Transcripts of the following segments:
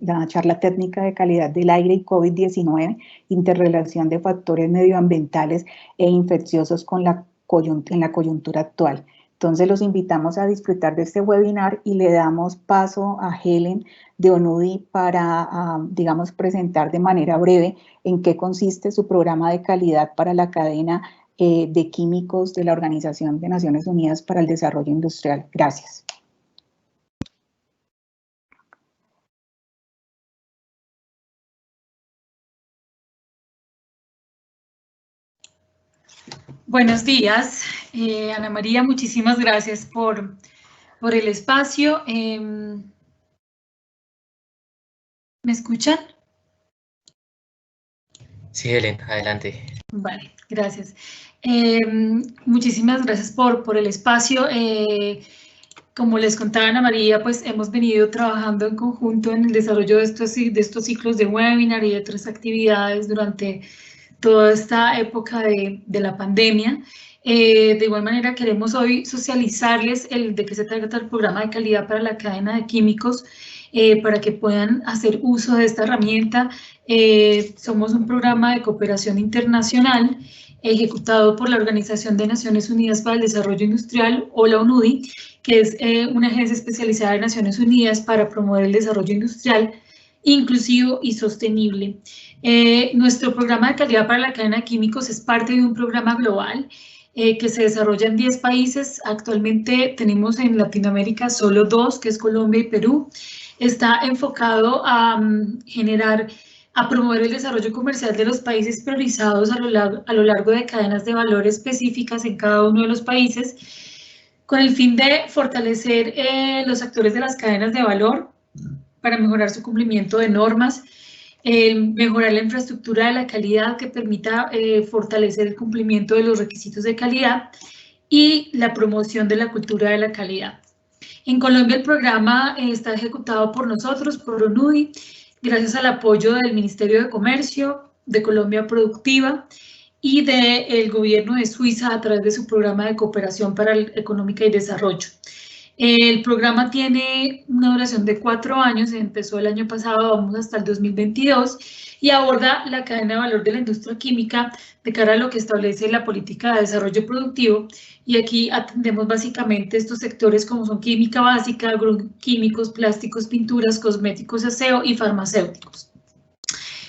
la charla técnica de calidad del aire y COVID-19, interrelación de factores medioambientales e infecciosos con en la coyuntura actual. Entonces los invitamos a disfrutar de este webinar y le damos paso a Helen de ONUDI para, digamos, presentar de manera breve en qué consiste su programa de calidad para la cadena de químicos de la Organización de Naciones Unidas para el Desarrollo Industrial. Gracias. Buenos días, Ana María, muchísimas gracias por el espacio. ¿Me escuchan? Sí, Helen, adelante. Vale, gracias. Muchísimas gracias por el espacio. Como les contaba Ana María, pues hemos venido trabajando en conjunto en el desarrollo de estos ciclos de webinar y de otras actividades durante toda esta época de la pandemia. De igual manera, queremos hoy socializarles de qué se trata el programa de calidad para la cadena de químicos, para que puedan hacer uso de esta herramienta. Somos un programa de cooperación internacional ejecutado por la Organización de Naciones Unidas para el Desarrollo Industrial, o la ONUDI, que es una agencia especializada de Naciones Unidas para promover el desarrollo industrial inclusivo y sostenible. Nuestro programa de calidad para la cadena de químicos es parte de un programa global que se desarrolla en 10 países. Actualmente tenemos en Latinoamérica solo 2, que es Colombia y Perú. Está enfocado a promover el desarrollo comercial de los países priorizados a lo largo de cadenas de valor específicas en cada uno de los países, con el fin de fortalecer los actores de las cadenas de valor para mejorar su cumplimiento de normas, mejorar la infraestructura de la calidad que permita fortalecer el cumplimiento de los requisitos de calidad y la promoción de la cultura de la calidad. En Colombia el programa está ejecutado por nosotros, por ONUDI, gracias al apoyo del Ministerio de Comercio, de Colombia Productiva y del Gobierno de Suiza a través de su programa de cooperación económica y desarrollo. El programa tiene una duración de 4 años, empezó el año pasado, vamos hasta el 2022, y aborda la cadena de valor de la industria química de cara a lo que establece la política de desarrollo productivo, y aquí atendemos básicamente estos sectores como son química básica, agroquímicos, plásticos, pinturas, cosméticos, aseo y farmacéuticos.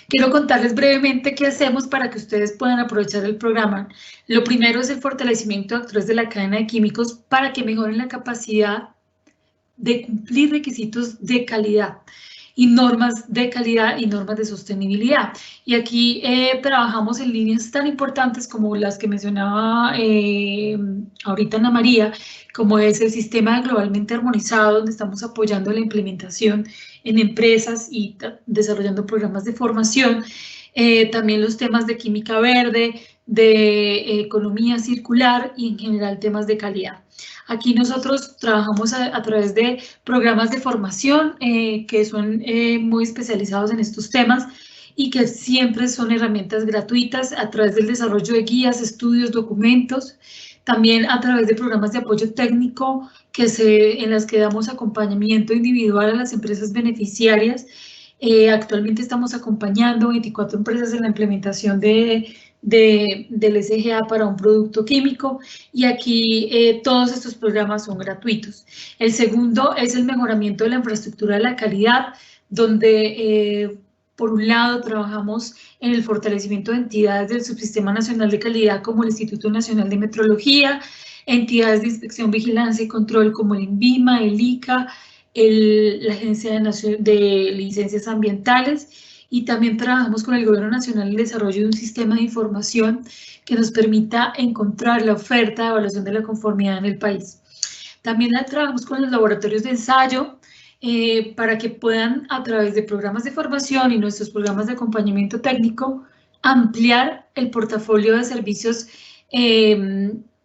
Quiero contarles brevemente qué hacemos para que ustedes puedan aprovechar el programa. Lo primero es el fortalecimiento de actores de la cadena de químicos para que mejoren la capacidad de cumplir requisitos de calidad y normas de calidad y normas de sostenibilidad. Y aquí trabajamos en líneas tan importantes como las que mencionaba ahorita Ana María, como es el sistema globalmente armonizado, donde estamos apoyando la implementación en empresas y desarrollando programas de formación. También los temas de química verde, de economía circular y en general temas de calidad. Aquí nosotros trabajamos a través de programas de formación que son muy especializados en estos temas y que siempre son herramientas gratuitas a través del desarrollo de guías, estudios, documentos, también a través de programas de apoyo técnico en las que damos acompañamiento individual a las empresas beneficiarias. Actualmente estamos acompañando 24 empresas en la implementación del SGA para un producto químico, y aquí todos estos programas son gratuitos. El segundo es el mejoramiento de la infraestructura de la calidad, donde por un lado trabajamos en el fortalecimiento de entidades del Subsistema Nacional de Calidad como el Instituto Nacional de Metrología, entidades de inspección, vigilancia y control como el INVIMA, el ICA, la Agencia de Licencias Ambientales, y también trabajamos con el Gobierno Nacional en el desarrollo de un sistema de información que nos permita encontrar la oferta de evaluación de la conformidad en el país. También trabajamos con los laboratorios de ensayo para que puedan, a través de programas de formación y nuestros programas de acompañamiento técnico, ampliar el portafolio de servicios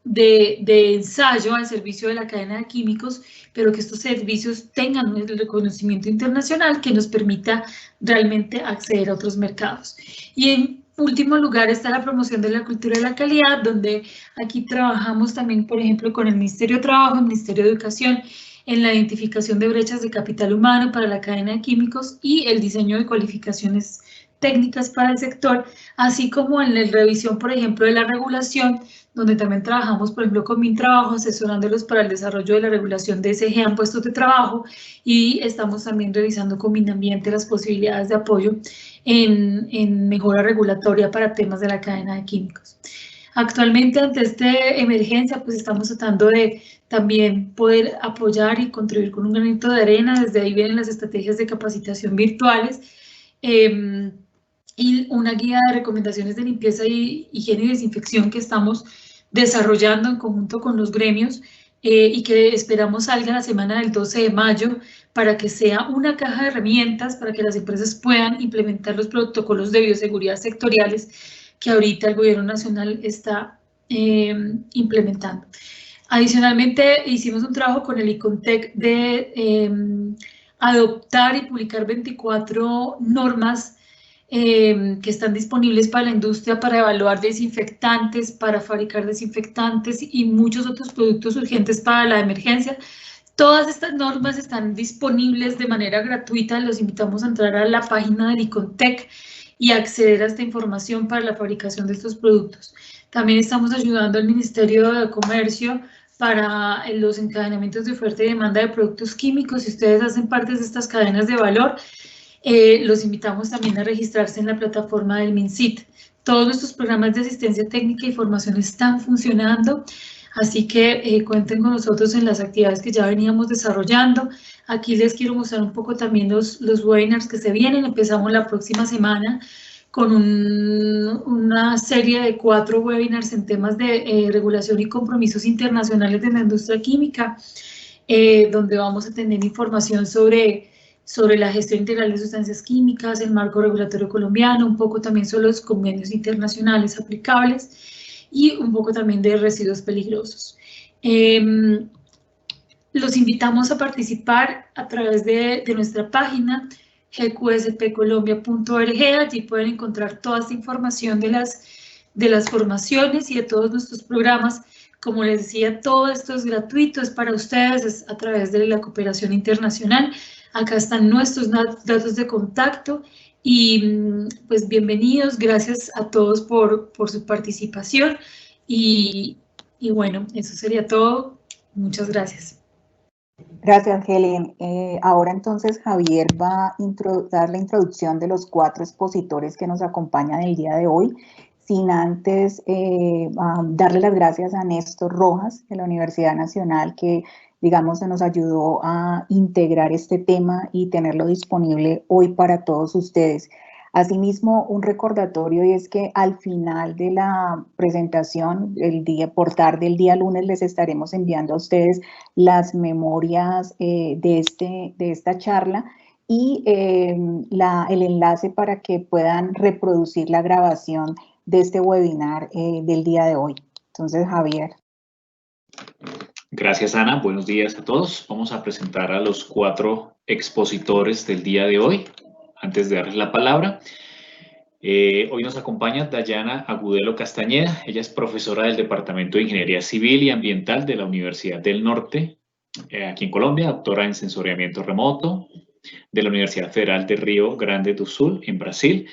de ensayo al servicio de la cadena de químicos, pero que estos servicios tengan un reconocimiento internacional que nos permita realmente acceder a otros mercados. Y en último lugar está la promoción de la cultura de la calidad, donde aquí trabajamos también, por ejemplo, con el Ministerio de Trabajo, el Ministerio de Educación, en la identificación de brechas de capital humano para la cadena de químicos y el diseño de cualificaciones técnicas para el sector, así como en la revisión, por ejemplo, de la regulación, donde también trabajamos, por ejemplo, con Mintrabajo, asesorándolos para el desarrollo de la regulación de SG en puestos de trabajo, y estamos también revisando con Minambiente las posibilidades de apoyo en mejora regulatoria para temas de la cadena de químicos. Actualmente, ante esta emergencia, pues estamos tratando de también poder apoyar y contribuir con un granito de arena. Desde ahí vienen las estrategias de capacitación virtuales, y una guía de recomendaciones de limpieza y higiene y desinfección que estamos desarrollando en conjunto con los gremios, y que esperamos salga la semana del 12 de mayo para que sea una caja de herramientas para que las empresas puedan implementar los protocolos de bioseguridad sectoriales que ahorita el Gobierno Nacional está implementando. Adicionalmente, hicimos un trabajo con el ICONTEC de adoptar y publicar 24 normas que están disponibles para la industria para evaluar desinfectantes, para fabricar desinfectantes y muchos otros productos urgentes para la emergencia. Todas estas normas están disponibles de manera gratuita. Los invitamos a entrar a la página del ICONTEC y acceder a esta información para la fabricación de estos productos. También estamos ayudando al Ministerio de Comercio para los encadenamientos de oferta y demanda de productos químicos. Si ustedes hacen parte de estas cadenas de valor, los invitamos también a registrarse en la plataforma del MinSIT. Todos nuestros programas de asistencia técnica y formación están funcionando, así que cuenten con nosotros en las actividades que ya veníamos desarrollando. Aquí les quiero mostrar un poco también los webinars que se vienen. Empezamos la próxima semana con una serie de 4 webinars en temas de regulación y compromisos internacionales de la industria química, donde vamos a tener información sobre la gestión integral de sustancias químicas, el marco regulatorio colombiano, un poco también sobre los convenios internacionales aplicables y un poco también de residuos peligrosos. Los invitamos a participar a través de nuestra página gqspcolombia.org. Allí pueden encontrar toda esta información de las formaciones y de todos nuestros programas. Como les decía, todo esto es gratuito, es para ustedes, es a través de la cooperación internacional. Acá están nuestros datos de contacto y pues bienvenidos, gracias a todos por su participación y bueno, eso sería todo. Muchas gracias. Gracias, Helen. Ahora entonces Javier va a dar la introducción de los 4 expositores que nos acompañan el día de hoy, sin antes darle las gracias a Néstor Rojas de la Universidad Nacional, que digamos se nos ayudó a integrar este tema y tenerlo disponible hoy para todos ustedes. Asimismo, un recordatorio, y es que al final de la presentación, por tarde, el día lunes, les estaremos enviando a ustedes las memorias de esta charla y el enlace para que puedan reproducir la grabación de este webinar del día de hoy. Entonces, Javier. Gracias, Ana. Buenos días a todos. Vamos a presentar a los 4 expositores del día de hoy. Antes de darles la palabra, hoy nos acompaña Dayana Agudelo Castañeda. Ella es profesora del Departamento de Ingeniería Civil y Ambiental de la Universidad del Norte, aquí en Colombia, doctora en sensoriamiento remoto de la Universidad Federal de Río Grande do Sul, en Brasil.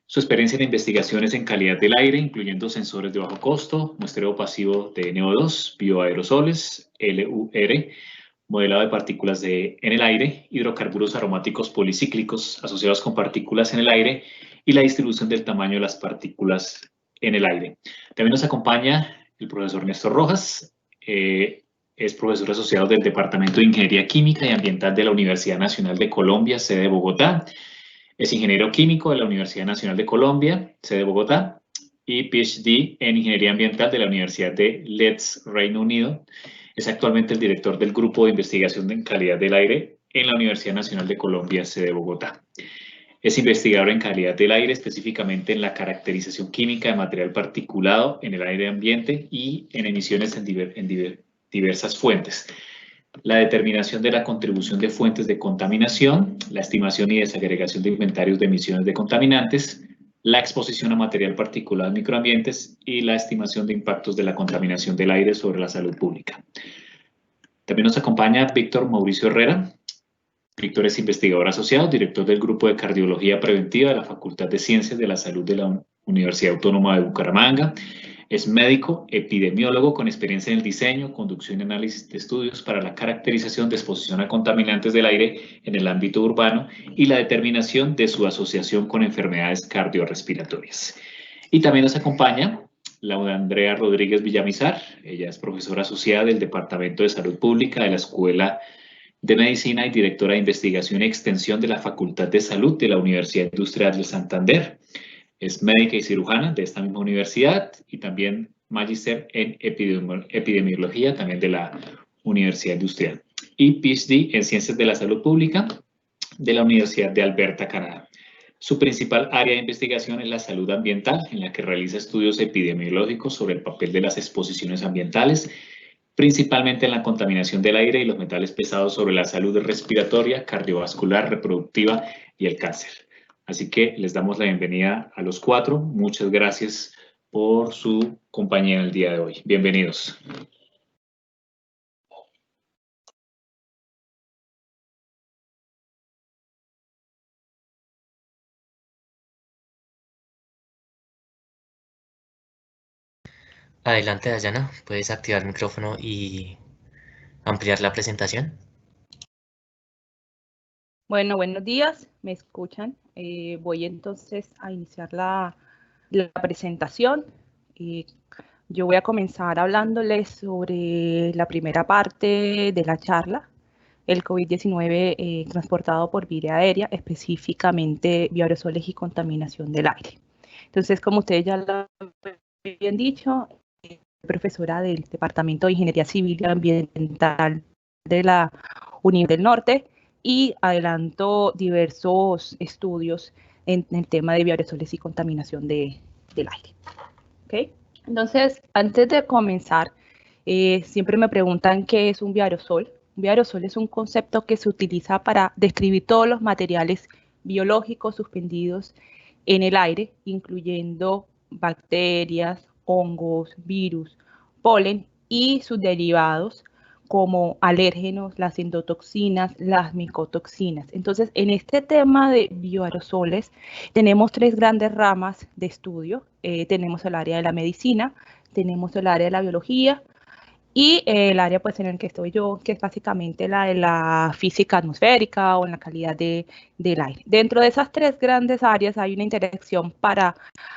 Su experiencia en investigaciones en calidad del aire, incluyendo sensores de bajo costo, muestreo pasivo de NO2, bioaerosoles, LUR, modelado de partículas en el aire, hidrocarburos aromáticos policíclicos asociados con partículas en el aire y la distribución del tamaño de las partículas en el aire. También nos acompaña el profesor Néstor Rojas, es profesor asociado del Departamento de Ingeniería Química y Ambiental de la Universidad Nacional de Colombia, sede de Bogotá. Es ingeniero químico de la Universidad Nacional de Colombia, sede de Bogotá, y PhD en Ingeniería Ambiental de la Universidad de Leeds, Reino Unido. Es actualmente el director del Grupo de Investigación en Calidad del Aire en la Universidad Nacional de Colombia, sede de Bogotá. Es investigador en calidad del aire, específicamente en la caracterización química de material particulado en el aire ambiente y en emisiones en diversas fuentes. La determinación de la contribución de fuentes de contaminación, la estimación y desagregación de inventarios de emisiones de contaminantes, la exposición a material particulado en microambientes y la estimación de impactos de la contaminación del aire sobre la salud pública. También nos acompaña Víctor Mauricio Herrera. Víctor es investigador asociado, director del Grupo de Cardiología Preventiva de la Facultad de Ciencias de la Salud de la Universidad Autónoma de Bucaramanga. Es médico, epidemiólogo con experiencia en el diseño, conducción y análisis de estudios para la caracterización de exposición a contaminantes del aire en el ámbito urbano y la determinación de su asociación con enfermedades cardiorrespiratorias. Y también nos acompaña Laura Andrea Rodríguez Villamizar. Ella es profesora asociada del Departamento de Salud Pública de la Escuela de Medicina y directora de Investigación y Extensión de la Facultad de Salud de la Universidad Industrial de Santander. Es médica y cirujana de esta misma universidad y también magíster en epidemiología también de la Universidad Industrial y PhD en Ciencias de la Salud Pública de la Universidad de Alberta, Canadá. Su principal área de investigación es la salud ambiental, en la que realiza estudios epidemiológicos sobre el papel de las exposiciones ambientales, principalmente en la contaminación del aire y los metales pesados sobre la salud respiratoria, cardiovascular, reproductiva y el cáncer. Así que les damos la bienvenida a los cuatro. Muchas gracias por su compañía en el día de hoy. Bienvenidos. Adelante, Dayana, puedes activar el micrófono y ampliar la presentación. Bueno, buenos días, ¿me escuchan? Voy entonces a iniciar la presentación. Yo voy a comenzar hablándoles sobre la primera parte de la charla, el COVID-19 transportado por vía aérea, específicamente bioaerosoles y contaminación del aire. Entonces, como ustedes ya lo habían dicho, soy profesora del Departamento de Ingeniería Civil y Ambiental de la Universidad del Norte, y adelanto diversos estudios en el tema de bioaerosoles y contaminación del aire. ¿Okay? Entonces, antes de comenzar, siempre me preguntan qué es un bioaerosol. Un bioaerosol es un concepto que se utiliza para describir todos los materiales biológicos suspendidos en el aire, incluyendo bacterias, hongos, virus, polen y sus derivados, como alérgenos, las endotoxinas, las micotoxinas. Entonces, en este tema de bioaerosoles tenemos tres grandes ramas de estudio. Tenemos el área de la medicina, tenemos el área de la biología y el área pues, en el que estoy yo, que es básicamente la de la física atmosférica o en la calidad del aire. Dentro de esas tres grandes áreas hay una interacción para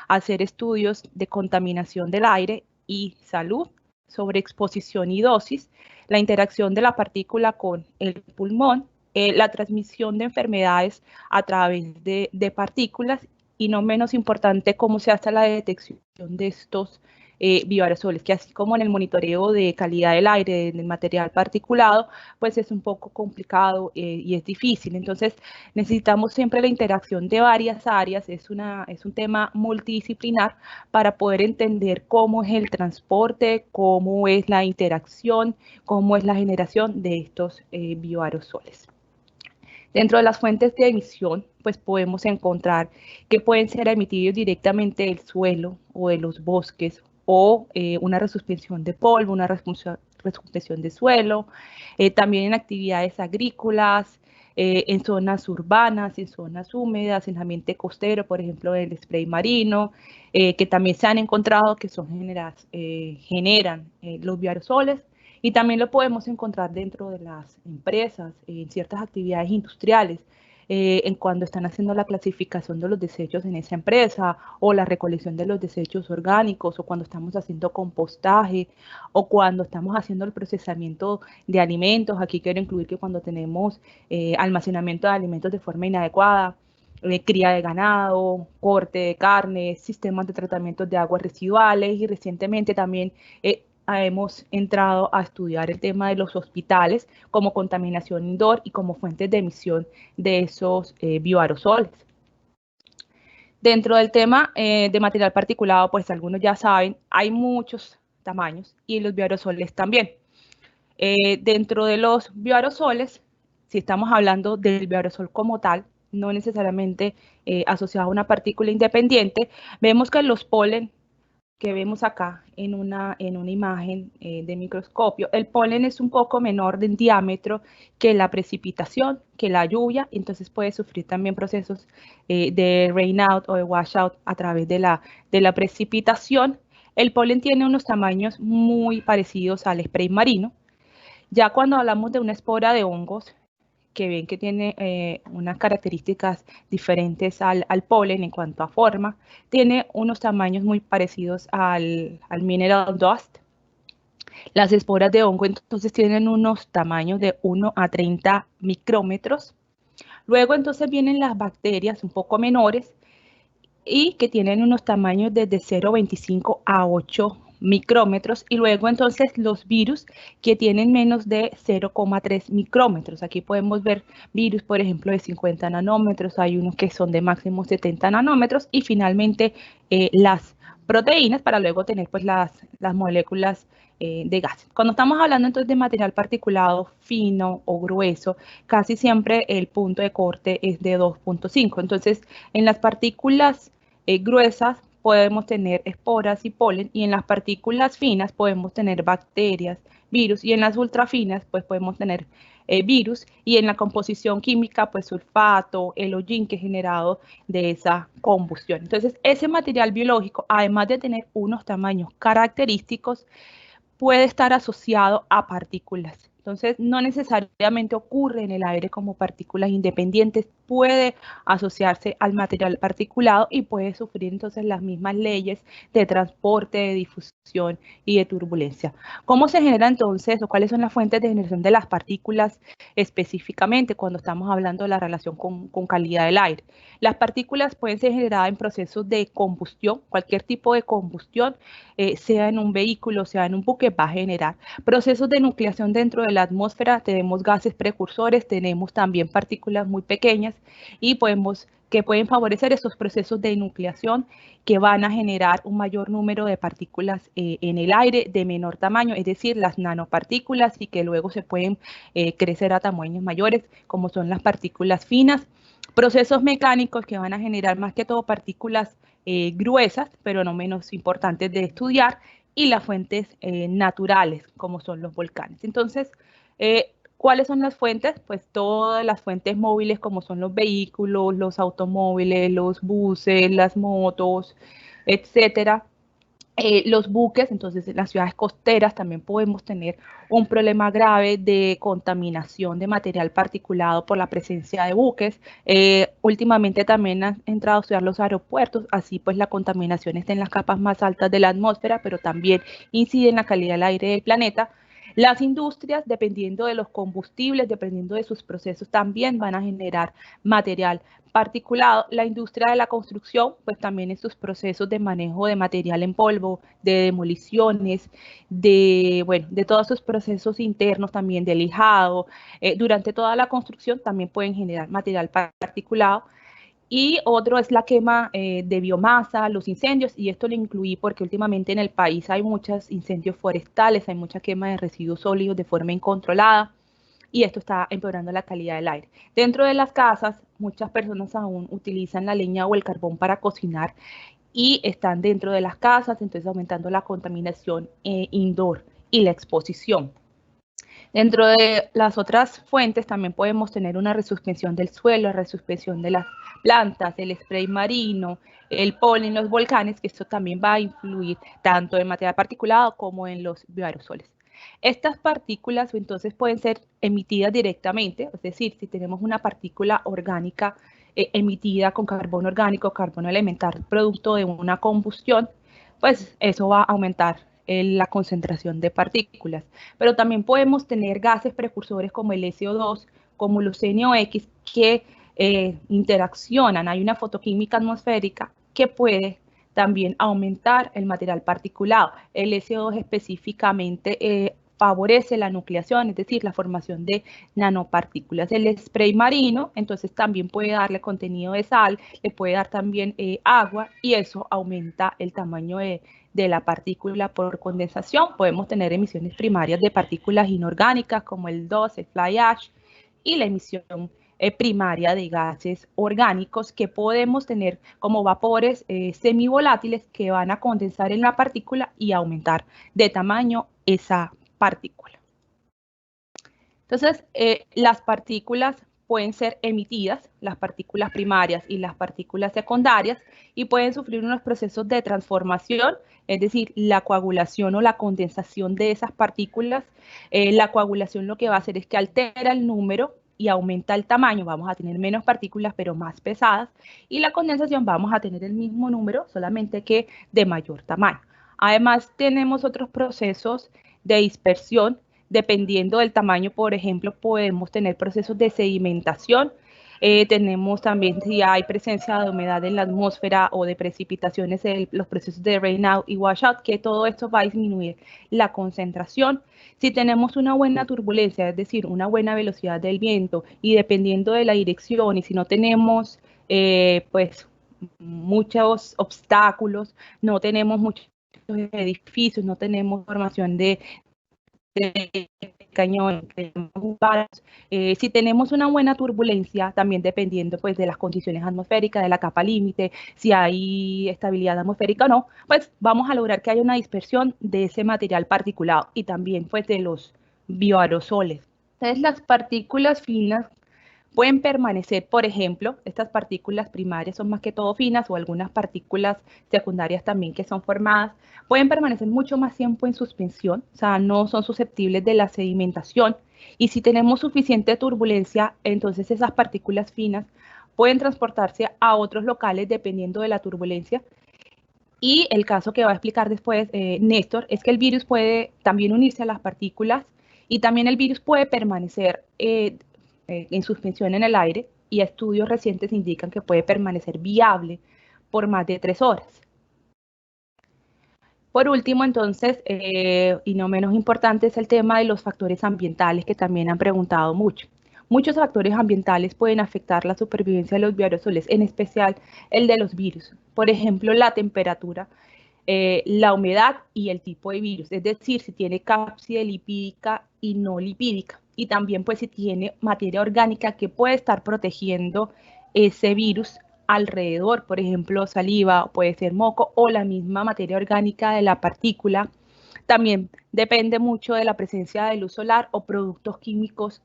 hacer estudios de contaminación del aire y salud, sobre exposición y dosis, la interacción de la partícula con el pulmón, la transmisión de enfermedades a través de partículas y no menos importante cómo se hace la detección de estos bioaerosoles, que así como en el monitoreo de calidad del aire, del material particulado, pues es un poco complicado y es difícil. Entonces necesitamos siempre la interacción de varias áreas, es un tema multidisciplinar para poder entender cómo es el transporte, cómo es la interacción, cómo es la generación de estos bioaerosoles. Dentro de las fuentes de emisión, pues podemos encontrar que pueden ser emitidos directamente del suelo o de los bosques, o una resuspensión de polvo, una resuspensión de suelo, también en actividades agrícolas, en zonas urbanas, en zonas húmedas, en ambiente costero, por ejemplo, el spray marino, que también se han encontrado que generan los bioaerosoles. Y también lo podemos encontrar dentro de las empresas, en ciertas actividades industriales, en cuando están haciendo la clasificación de los desechos en esa empresa, o la recolección de los desechos orgánicos, o cuando estamos haciendo compostaje, o cuando estamos haciendo el procesamiento de alimentos. Aquí quiero incluir que cuando tenemos almacenamiento de alimentos de forma inadecuada, cría de ganado, corte de carne, sistemas de tratamiento de aguas residuales, y recientemente también hemos entrado a estudiar el tema de los hospitales como contaminación indoor y como fuentes de emisión de esos bioaerosoles. Dentro del tema de material particulado, pues algunos ya saben, hay muchos tamaños y los bioaerosoles también. Dentro de los bioaerosoles, si estamos hablando del bioaerosol como tal, no necesariamente asociado a una partícula independiente, vemos que los polen que vemos acá en una imagen de microscopio, el polen es un poco menor en diámetro que la precipitación, que la lluvia, entonces puede sufrir también procesos de rainout o de washout a través de la precipitación. El polen tiene unos tamaños muy parecidos al spray marino. Ya cuando hablamos de una espora de hongos, que ven que tiene unas características diferentes al polen en cuanto a forma, tiene unos tamaños muy parecidos al mineral dust. Las esporas de hongo entonces tienen unos tamaños de 1 a 30 micrómetros. Luego entonces vienen las bacterias un poco menores y que tienen unos tamaños desde 0,25 a 8 micrómetros, y luego entonces los virus que tienen menos de 0,3 micrómetros. Aquí podemos ver virus, por ejemplo, de 50 nanómetros, hay unos que son de máximo 70 nanómetros, y finalmente las proteínas, para luego tener pues las moléculas de gas. Cuando estamos hablando entonces de material particulado fino o grueso, casi siempre el punto de corte es de 2,5. Entonces, en las partículas gruesas podemos tener esporas y polen, y en las partículas finas podemos tener bacterias, virus, y en las ultrafinas pues podemos tener virus, y en la composición química pues sulfato, el hollín, que es generado de esa combustión. Entonces ese material biológico, además de tener unos tamaños característicos, puede estar asociado a partículas. Entonces, no necesariamente ocurre en el aire como partículas independientes, puede asociarse al material particulado y puede sufrir entonces las mismas leyes de transporte, de difusión y de turbulencia. ¿Cómo se genera entonces, o cuáles son las fuentes de generación de las partículas específicamente cuando estamos hablando de la relación con calidad del aire? Las partículas pueden ser generadas en procesos de combustión, cualquier tipo de combustión, sea en un vehículo, sea en un buque, va a generar procesos de nucleación dentro de la atmósfera. Tenemos gases precursores, tenemos también partículas muy pequeñas que pueden favorecer estos procesos de nucleación, que van a generar un mayor número de partículas en el aire de menor tamaño, es decir, las nanopartículas, y que luego se pueden crecer a tamaños mayores, como son las partículas finas. Procesos mecánicos que van a generar más que todo partículas gruesas, pero no menos importantes de estudiar, y las fuentes naturales, como son los volcanes. Entonces, ¿cuáles son las fuentes? Pues todas las fuentes móviles, como son los vehículos, los automóviles, los buses, las motos, etcétera. Los buques, entonces en las ciudades costeras también podemos tener un problema grave de contaminación de material particulado por la presencia de buques. Últimamente también han entrado a estudiar los aeropuertos, así pues la contaminación está en las capas más altas de la atmósfera, pero también incide en la calidad del aire del planeta. Las industrias, dependiendo de los combustibles, dependiendo de sus procesos, también van a generar material particulado. La industria de la construcción, pues también en sus procesos de manejo de material en polvo, de demoliciones, de todos sus procesos internos también de lijado, durante toda la construcción también pueden generar material particulado. Y otro es la quema de biomasa, los incendios, y esto lo incluí porque últimamente en el país hay muchos incendios forestales, hay mucha quema de residuos sólidos de forma incontrolada, y esto está empeorando la calidad del aire. Dentro de las casas, muchas personas aún utilizan la leña o el carbón para cocinar y están dentro de las casas, entonces aumentando la contaminación indoor y la exposición. Dentro de las otras fuentes también podemos tener una resuspensión del suelo, resuspensión de las plantas, el spray marino, el polen, los volcanes, que esto también va a influir tanto en material particulado como en los bioaerosoles. Estas partículas entonces pueden ser emitidas directamente, es decir, si tenemos una partícula orgánica emitida con carbono orgánico, carbono elemental, producto de una combustión, pues eso va a aumentar la concentración de partículas. Pero también podemos tener gases precursores como el SO2, como los NOx, que interaccionan. Hay una fotoquímica atmosférica que puede también aumentar el material particulado. El SO2 específicamente favorece la nucleación, es decir, la formación de nanopartículas. El spray marino, entonces, también puede darle contenido de sal, le puede dar también agua, y eso aumenta el tamaño de la partícula por condensación. Podemos tener emisiones primarias de partículas inorgánicas como el dust, el fly ash, y la emisión primaria de gases orgánicos que podemos tener como vapores semivolátiles que van a condensar en la partícula y aumentar de tamaño esa partícula. Entonces, las partículas pueden ser emitidas, las partículas primarias y las partículas secundarias, y pueden sufrir unos procesos de transformación, es decir, la coagulación o la condensación de esas partículas. La coagulación lo que va a hacer es que altera el número y aumenta el tamaño, vamos a tener menos partículas pero más pesadas, y la condensación vamos a tener el mismo número, solamente que de mayor tamaño. Además, tenemos otros procesos de dispersión. Dependiendo del tamaño, por ejemplo, podemos tener procesos de sedimentación. Tenemos también, si hay presencia de humedad en la atmósfera o de precipitaciones, los procesos de rainout y washout, que todo esto va a disminuir la concentración. Si tenemos una buena turbulencia, es decir, una buena velocidad del viento, y dependiendo de la dirección, y si no tenemos pues muchos obstáculos, no tenemos muchos edificios, no tenemos formación de cañón, si tenemos una buena turbulencia, también dependiendo pues de las condiciones atmosféricas, de la capa límite, si hay estabilidad atmosférica o no, pues vamos a lograr que haya una dispersión de ese material particulado y también pues de los bioaerosoles. Entonces las partículas finas pueden permanecer, por ejemplo, estas partículas primarias son más que todo finas, o algunas partículas secundarias también que son formadas, pueden permanecer mucho más tiempo en suspensión, o sea, no son susceptibles de la sedimentación, y si tenemos suficiente turbulencia, entonces esas partículas finas pueden transportarse a otros locales dependiendo de la turbulencia. Y el caso que va a explicar después Néstor es que el virus puede también unirse a las partículas, y también el virus puede permanecer en suspensión en el aire, y estudios recientes indican que puede permanecer viable por más de 3 horas. Por último, entonces, y no menos importante, es el tema de los factores ambientales, que también han preguntado mucho. Muchos factores ambientales pueden afectar la supervivencia de los bioaerosoles, en especial el de los virus. Por ejemplo, la temperatura, la humedad y el tipo de virus, es decir, si tiene cápside lipídica y no lipídica, y también pues si tiene materia orgánica que puede estar protegiendo ese virus alrededor, por ejemplo, saliva, puede ser moco o la misma materia orgánica de la partícula. También depende mucho de la presencia de luz solar o productos químicos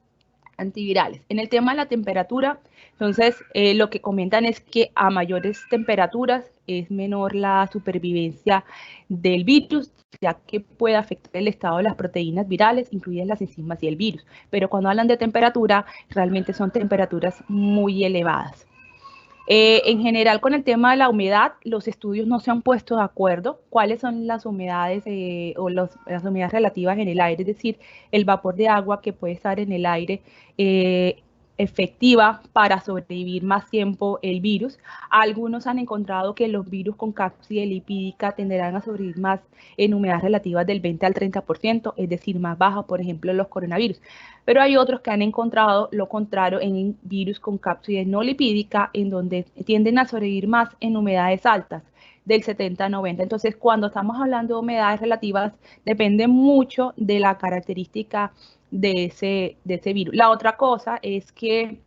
antivirales. En el tema de la temperatura, entonces lo que comentan es que a mayores temperaturas es menor la supervivencia del virus, ya que puede afectar el estado de las proteínas virales, incluidas las enzimas y el virus. Pero cuando hablan de temperatura, realmente son temperaturas muy elevadas. En general, con el tema de la humedad, los estudios no se han puesto de acuerdo cuáles son las humedades o las humedades relativas en el aire, es decir, el vapor de agua que puede estar en el aire efectiva para sobrevivir más tiempo el virus. Algunos han encontrado que los virus con cápside lipídica tenderán a sobrevivir más en humedades relativas del 20 al 30%, es decir, más baja, por ejemplo, los coronavirus. Pero hay otros que han encontrado lo contrario en virus con cápside no lipídica, en donde tienden a sobrevivir más en humedades altas, del 70 a 90. Entonces, cuando estamos hablando de humedades relativas, depende mucho de la característica de ese virus. La otra cosa es que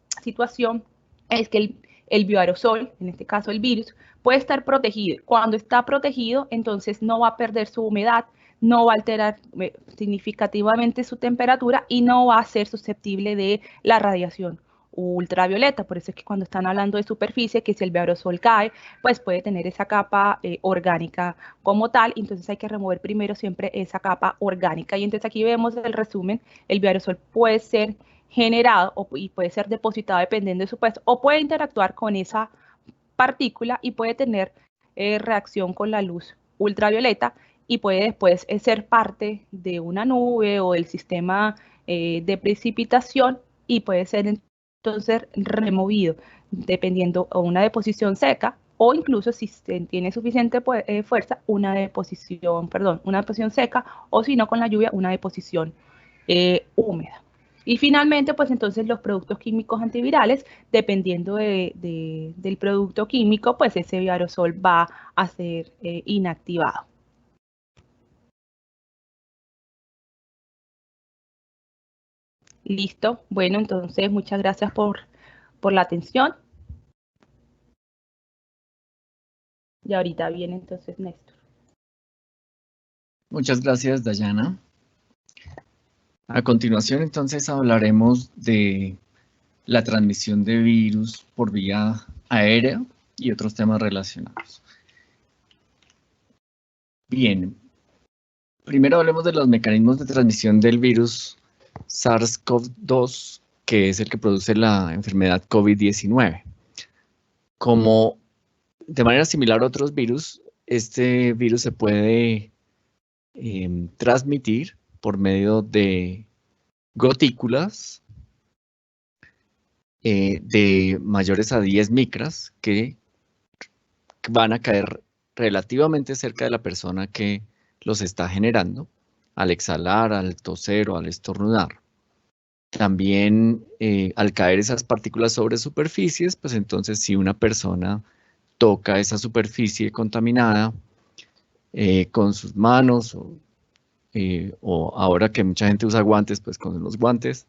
el bioaerosol, en este caso el virus, puede estar protegido. Cuando está protegido, entonces no va a perder su humedad, no va a alterar significativamente su temperatura y no va a ser susceptible de la radiación ultravioleta. Por eso es que cuando están hablando de superficie, que si el bioaerosol cae, pues puede tener esa capa orgánica como tal, entonces hay que remover primero siempre esa capa orgánica. Y entonces aquí vemos el resumen, el bioaerosol puede ser generado y puede ser depositado dependiendo de su peso, o puede interactuar con esa partícula y puede tener reacción con la luz ultravioleta, y puede después ser parte de una nube o del sistema de precipitación, y puede ser entonces removido dependiendo de una deposición seca, o incluso si tiene suficiente fuerza, una deposición seca, o si no con la lluvia, una deposición húmeda. Y finalmente, pues entonces los productos químicos antivirales, dependiendo del producto químico, pues ese bioaerosol va a ser inactivado. Listo. Bueno, entonces muchas gracias por por la atención. Y ahorita viene entonces Néstor. Muchas gracias, Dayana. A continuación, entonces, hablaremos de la transmisión de virus por vía aérea y otros temas relacionados. Bien, primero hablemos de los mecanismos de transmisión del virus SARS-CoV-2, que es el que produce la enfermedad COVID-19. Como de manera similar a otros virus, este virus se puede transmitir por medio de gotículas de mayores a 10 micras que van a caer relativamente cerca de la persona que los está generando, al exhalar, al toser o al estornudar. También al caer esas partículas sobre superficies, pues entonces si una persona toca esa superficie contaminada con sus manos o ahora que mucha gente usa guantes, pues con los guantes,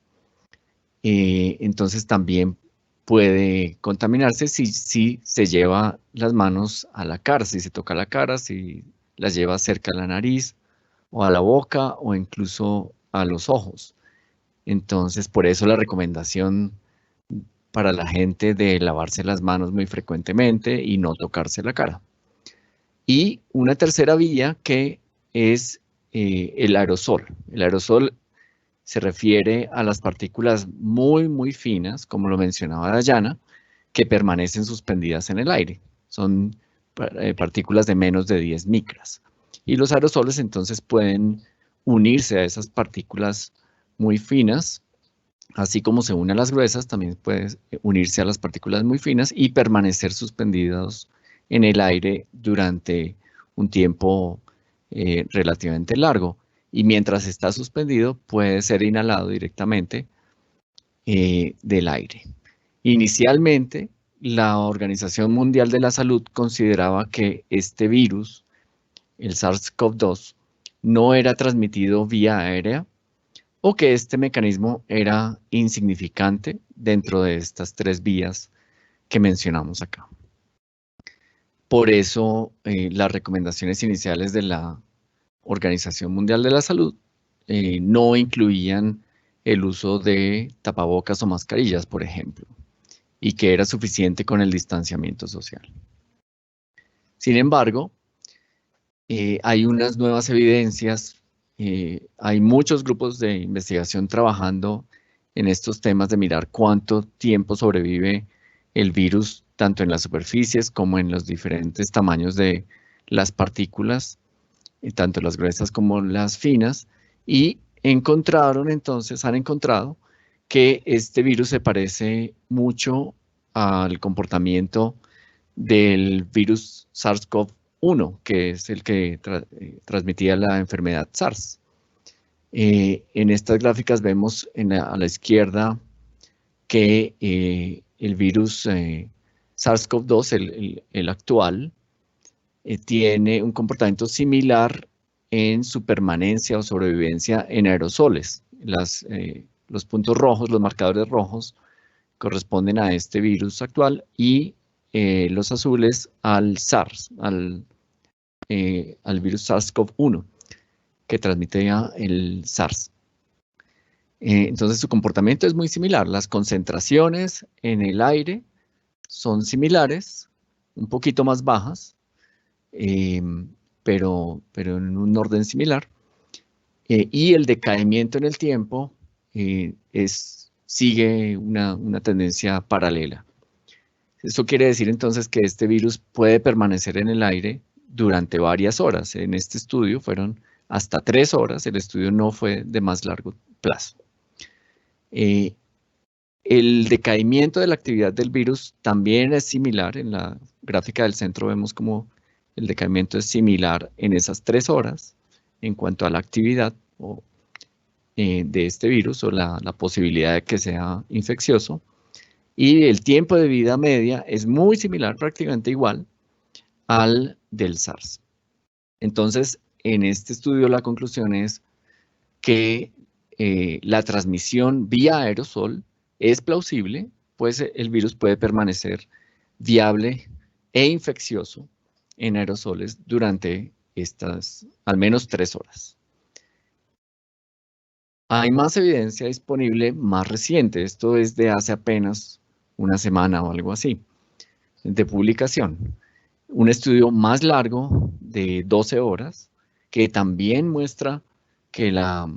entonces también puede contaminarse si se lleva las manos a la cara, si se toca la cara, si las lleva cerca a la nariz o a la boca o incluso a los ojos. Entonces, por eso la recomendación para la gente de lavarse las manos muy frecuentemente y no tocarse la cara. Y una tercera vía que es el aerosol. El aerosol se refiere a las partículas muy, muy finas, como lo mencionaba Dayana, que permanecen suspendidas en el aire. Son partículas de menos de 10 micras. Y los aerosoles entonces pueden unirse a esas partículas muy finas, así como se une a las gruesas, también puede unirse a las partículas muy finas y permanecer suspendidos en el aire durante un tiempo relativamente largo. Y mientras está suspendido, puede ser inhalado directamente del aire. Inicialmente, la Organización Mundial de la Salud consideraba que este virus, el SARS-CoV-2, no era transmitido vía aérea o que este mecanismo era insignificante dentro de estas tres vías que mencionamos acá. Por eso, las recomendaciones iniciales de la Organización Mundial de la Salud no incluían el uso de tapabocas o mascarillas, por ejemplo, y que era suficiente con el distanciamiento social. Sin embargo, hay unas nuevas evidencias, hay muchos grupos de investigación trabajando en estos temas de mirar cuánto tiempo sobrevive el virus, tanto en las superficies como en los diferentes tamaños de las partículas, tanto las gruesas como las finas, y han encontrado que este virus se parece mucho al comportamiento del virus SARS-CoV-1, que es el que transmitía la enfermedad SARS. En estas gráficas vemos a la izquierda que el virus SARS-CoV-2, el actual, tiene un comportamiento similar en su permanencia o sobrevivencia en aerosoles. Los puntos rojos, los marcadores rojos, corresponden a este virus actual y los azules al SARS, al virus SARS-CoV-1, que transmitía el SARS. Entonces su comportamiento es muy similar. Las concentraciones en el aire son similares, un poquito más bajas, pero en un orden similar. Y el decaimiento en el tiempo sigue una tendencia paralela. Esto quiere decir entonces que este virus puede permanecer en el aire durante varias horas. En este estudio fueron hasta 3 horas, el estudio no fue de más largo plazo. El decaimiento de la actividad del virus también es similar. En la gráfica del centro vemos como el decaimiento es similar en esas 3 horas en cuanto a la actividad de este virus o la posibilidad de que sea infeccioso. Y el tiempo de vida media es muy similar, prácticamente igual, al del SARS. Entonces, en este estudio la conclusión es que la transmisión vía aerosol es plausible pues el virus puede permanecer viable e infeccioso en aerosoles durante estas al menos 3 horas. Hay más evidencia disponible más reciente, esto es de hace apenas una semana o algo así, de publicación. Un estudio más largo de 12 horas que también muestra que la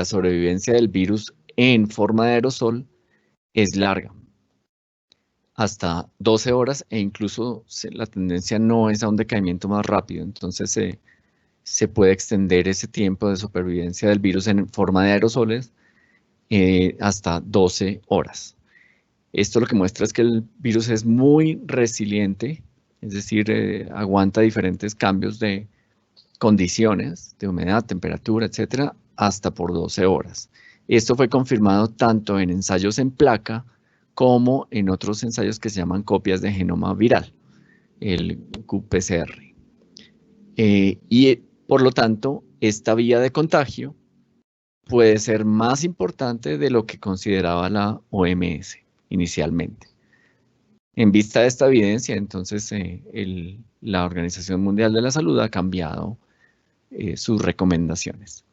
sobrevivencia del virus en forma de aerosol es larga, hasta 12 horas, e incluso la tendencia no es a un decaimiento más rápido, entonces se puede extender ese tiempo de supervivencia del virus en forma de aerosoles hasta 12 horas. Esto lo que muestra es que el virus es muy resiliente, es decir, aguanta diferentes cambios de condiciones, de humedad, temperatura, etcétera, hasta por 12 horas. Esto fue confirmado tanto en ensayos en placa como en otros ensayos que se llaman copias de genoma viral, el qPCR. Y por lo tanto, esta vía de contagio puede ser más importante de lo que consideraba la OMS inicialmente. En vista de esta evidencia, entonces la Organización Mundial de la Salud ha cambiado sus recomendaciones.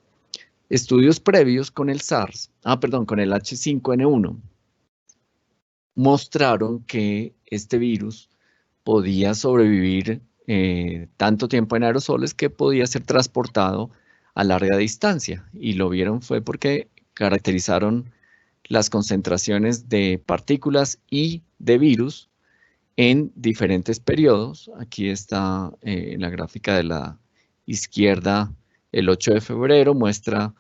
Estudios previos con el con el H5N1 mostraron que este virus podía sobrevivir tanto tiempo en aerosoles que podía ser transportado a larga distancia, y lo vieron fue porque caracterizaron las concentraciones de partículas y de virus en diferentes periodos. Aquí está en la gráfica de la izquierda, el 8 de febrero muestra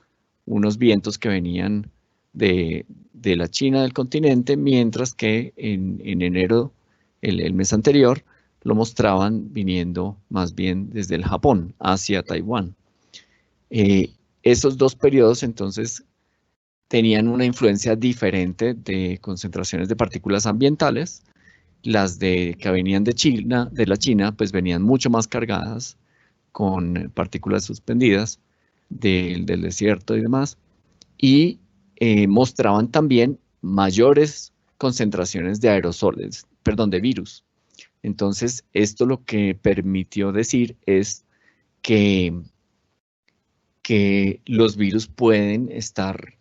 unos vientos que venían de la China del continente, mientras que en enero, el mes anterior, lo mostraban viniendo más bien desde el Japón hacia Taiwán. Esos dos periodos entonces tenían una influencia diferente de concentraciones de partículas ambientales. Las que venían de la China, pues venían mucho más cargadas con partículas suspendidas del desierto y demás, y mostraban también mayores concentraciones de aerosoles, de virus. Entonces, esto lo que permitió decir es que los virus pueden estar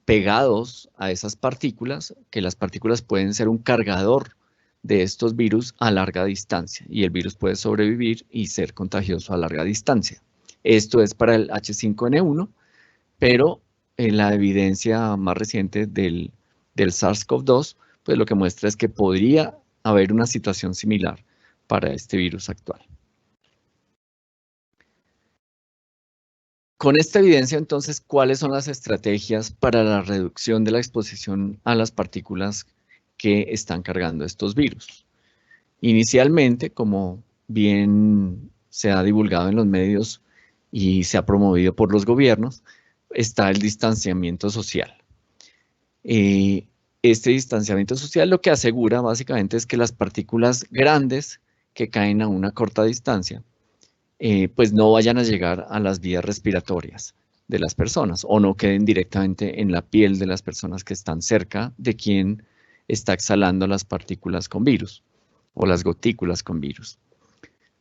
pegados a esas partículas, que las partículas pueden ser un cargador de estos virus a larga distancia, y el virus puede sobrevivir y ser contagioso a larga distancia. Esto es para el H5N1, pero la evidencia más reciente del SARS-CoV-2, pues lo que muestra es que podría haber una situación similar para este virus actual. Con esta evidencia, entonces, ¿cuáles son las estrategias para la reducción de la exposición a las partículas que están cargando estos virus? Inicialmente, como bien se ha divulgado en los medios y se ha promovido por los gobiernos, está el distanciamiento social. Este distanciamiento social lo que asegura básicamente es que las partículas grandes que caen a una corta distancia pues no vayan a llegar a las vías respiratorias de las personas, o no queden directamente en la piel de las personas que están cerca de quien está exhalando las partículas con virus o las gotículas con virus.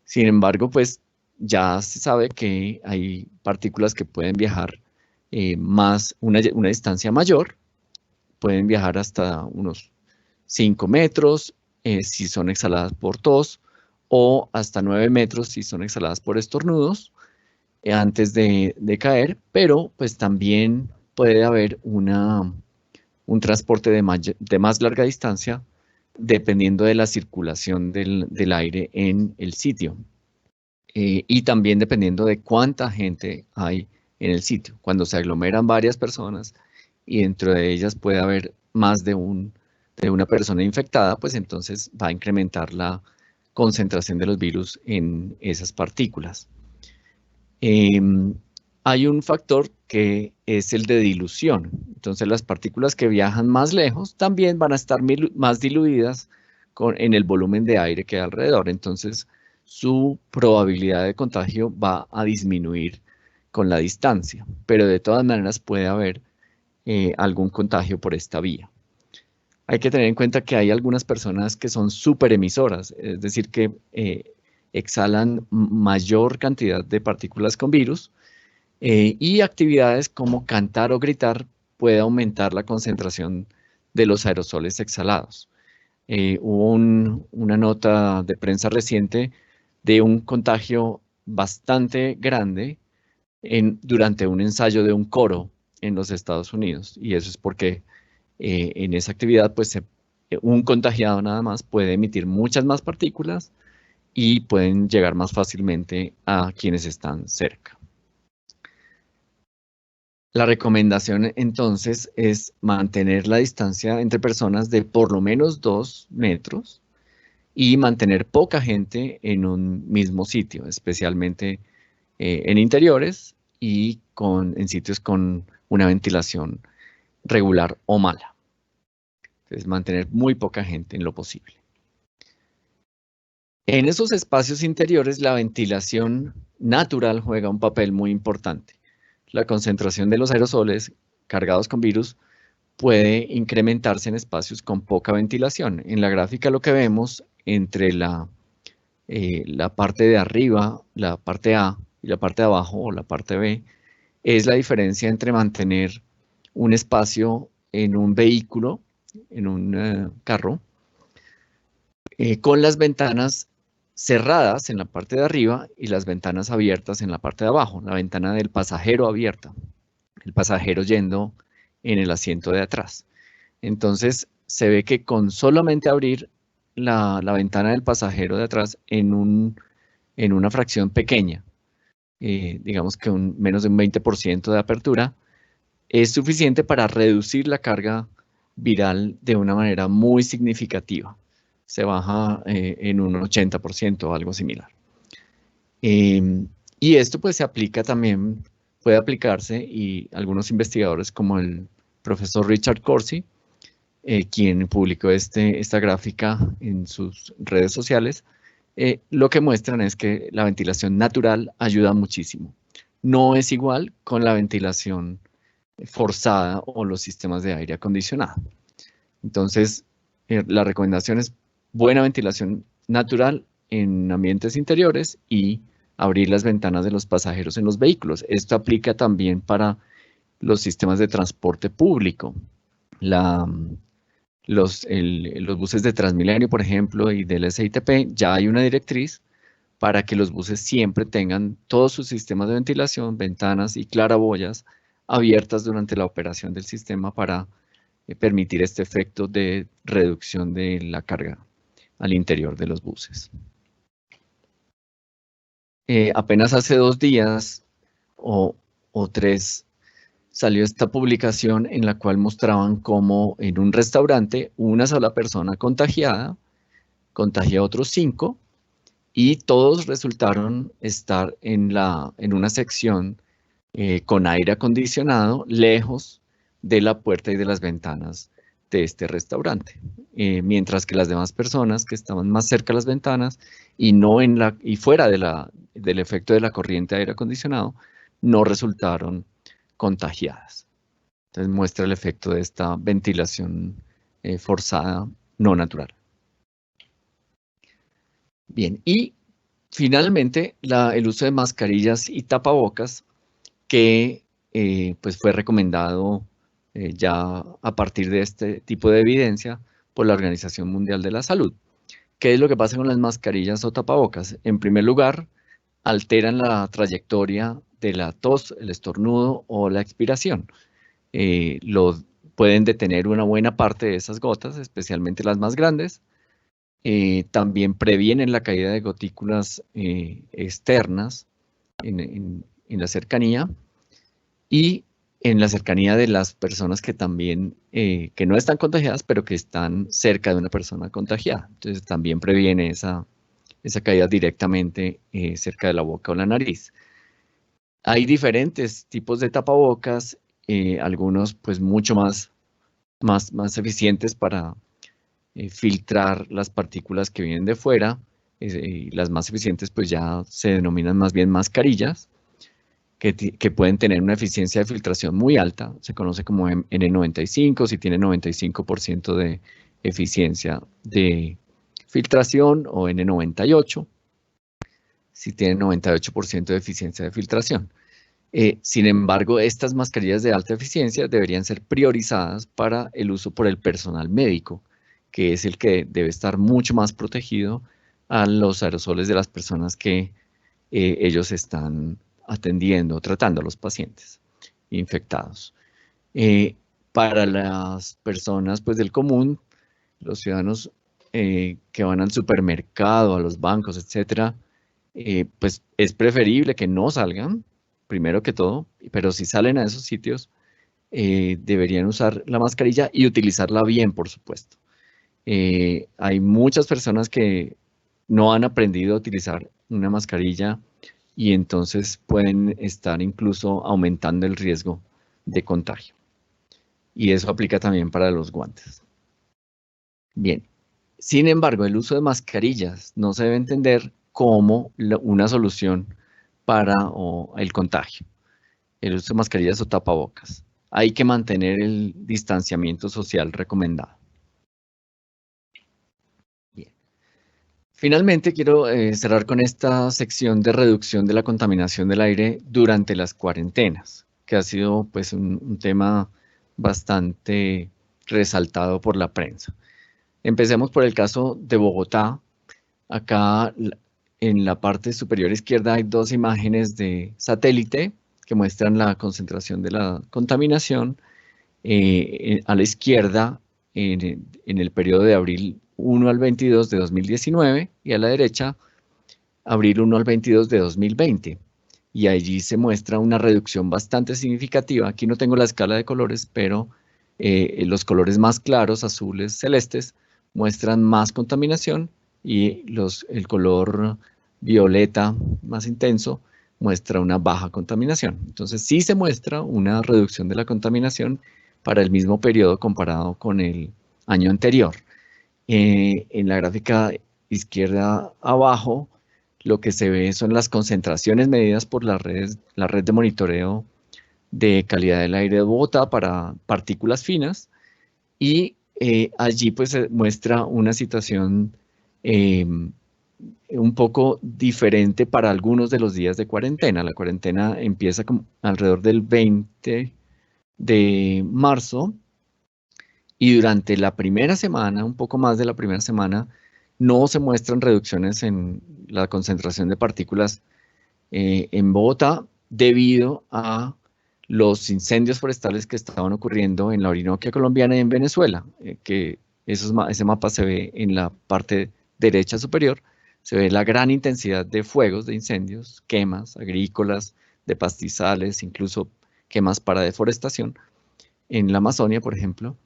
Sin embargo, pues ya se sabe que hay partículas que pueden viajar una distancia mayor, pueden viajar hasta unos 5 metros si son exhaladas por tos, o hasta 9 metros si son exhaladas por estornudos antes de caer, pero pues también puede haber un transporte de más larga distancia dependiendo de la circulación del aire en el sitio, y también dependiendo de cuánta gente hay en el sitio. Cuando se aglomeran varias personas y dentro de ellas puede haber más de una persona infectada, pues entonces va a incrementar la concentración de los virus en esas partículas. Hay un factor que es el de dilución. Entonces las partículas que viajan más lejos también van a estar más diluidas en el volumen de aire que hay alrededor. Entonces su probabilidad de contagio va a disminuir con la distancia, pero de todas maneras puede haber algún contagio por esta vía. hay que tener en cuenta que hay algunas personas que son superemisoras, es decir, que exhalan mayor cantidad de partículas con virus, y actividades como cantar o gritar puede aumentar la concentración de los aerosoles exhalados. Hubo una nota de prensa reciente de un contagio bastante grande durante un ensayo de un coro en los Estados Unidos, y eso es porque en esa actividad pues un contagiado nada más puede emitir muchas más partículas y pueden llegar más fácilmente a quienes están cerca. La recomendación entonces es mantener la distancia entre personas de por lo menos 2 metros y mantener poca gente en un mismo sitio, especialmente en interiores y en sitios con una ventilación regular o mala. Entonces, mantener muy poca gente en lo posible. En esos espacios interiores, la ventilación natural juega un papel muy importante. La concentración de los aerosoles cargados con virus puede incrementarse en espacios con poca ventilación. En la gráfica lo que vemos entre la parte de arriba, la parte A, y la parte de abajo, o la parte B, es la diferencia entre mantener un espacio en un vehículo, en un carro, con las ventanas cerradas en la parte de arriba y las ventanas abiertas en la parte de abajo, la ventana del pasajero abierta, el pasajero yendo en el asiento de atrás. Entonces se ve que con solamente abrir la ventana del pasajero de atrás en una fracción pequeña, digamos que menos de un 20% de apertura, es suficiente para reducir la carga viral de una manera muy significativa. Se baja en un 80% o algo similar. Y esto pues se aplica también, puede aplicarse, y algunos investigadores como el profesor Richard Corsi, quien publicó esta gráfica en sus redes sociales, lo que muestran es que la ventilación natural ayuda muchísimo. No es igual con la ventilación forzada o los sistemas de aire acondicionado. Entonces, la recomendación es buena ventilación natural en ambientes interiores y abrir las ventanas de los pasajeros en los vehículos. Esto aplica también para los sistemas de transporte público. Los buses de Transmilenio, por ejemplo, y del SITP, ya hay una directriz para que los buses siempre tengan todos sus sistemas de ventilación, ventanas y claraboyas abiertas durante la operación del sistema para permitir este efecto de reducción de la carga al interior de los buses. Apenas hace 2 días o 3 salió esta publicación en la cual mostraban cómo en un restaurante una sola persona contagiada contagia a otros 5 y todos resultaron estar en una sección con aire acondicionado lejos de la puerta y de las ventanas de este restaurante, mientras que las demás personas que estaban más cerca de las ventanas y fuera del efecto de la corriente de aire acondicionado no resultaron contagiadas. Entonces muestra el efecto de esta ventilación forzada no natural. Bien, y finalmente el uso de mascarillas y tapabocas que pues fue recomendado ya a partir de este tipo de evidencia por la Organización Mundial de la Salud. ¿Qué es lo que pasa con las mascarillas o tapabocas? En primer lugar, alteran la trayectoria de la tos, el estornudo o la expiración. Pueden detener una buena parte de esas gotas, especialmente las más grandes. También previenen la caída de gotículas externas en la cercanía y en la cercanía de las personas que también, que no están contagiadas, pero que están cerca de una persona contagiada. Entonces también previene esa caída directamente cerca de la boca o la nariz. Hay diferentes tipos de tapabocas, algunos pues mucho más eficientes para filtrar las partículas que vienen de fuera. Las más eficientes pues ya se denominan más bien mascarillas, que pueden tener una eficiencia de filtración muy alta, se conoce como N95, si tiene 95% de eficiencia de filtración, o N98, si tiene 98% de eficiencia de filtración. Sin embargo, estas mascarillas de alta eficiencia deberían ser priorizadas para el uso por el personal médico, que es el que debe estar mucho más protegido a los aerosoles de las personas que ellos están atendiendo, tratando a los pacientes infectados. Para las personas pues, del común, los ciudadanos que van al supermercado, a los bancos, etcétera, pues es preferible que no salgan, primero que todo, pero si salen a esos sitios, deberían usar la mascarilla y utilizarla bien, por supuesto. Hay muchas personas que no han aprendido a utilizar una mascarilla y entonces pueden estar incluso aumentando el riesgo de contagio. Y eso aplica también para los guantes. Bien, sin embargo, el uso de mascarillas no se debe entender como una solución para el contagio. El uso de mascarillas o tapabocas. Hay que mantener el distanciamiento social recomendado. Finalmente, quiero cerrar con esta sección de reducción de la contaminación del aire durante las cuarentenas, que ha sido pues, un tema bastante resaltado por la prensa. Empecemos por el caso de Bogotá. Acá en la parte superior izquierda hay dos imágenes de satélite que muestran la concentración de la contaminación. A la izquierda, en el periodo de abril 1 al 22 de 2019, y a la derecha, abril 1 al 22 de 2020. Y allí se muestra una reducción bastante significativa. Aquí no tengo la escala de colores, pero los colores más claros, azules, celestes, muestran más contaminación, y el color violeta más intenso muestra una baja contaminación. Entonces sí se muestra una reducción de la contaminación para el mismo periodo comparado con el año anterior. En la gráfica izquierda abajo, lo que se ve son las concentraciones medidas por la red de monitoreo de calidad del aire de Bogotá para partículas finas, y allí pues se muestra una situación un poco diferente para algunos de los días de cuarentena. La cuarentena empieza alrededor del 20 de marzo, y durante la primera semana, un poco más de la primera semana, no se muestran reducciones en la concentración de partículas en Bogotá, debido a los incendios forestales que estaban ocurriendo en la Orinoquia colombiana y en Venezuela, que ese mapa se ve en la parte derecha superior. Se ve la gran intensidad de fuegos, de incendios, quemas agrícolas, de pastizales, incluso quemas para deforestación en la Amazonia, por ejemplo,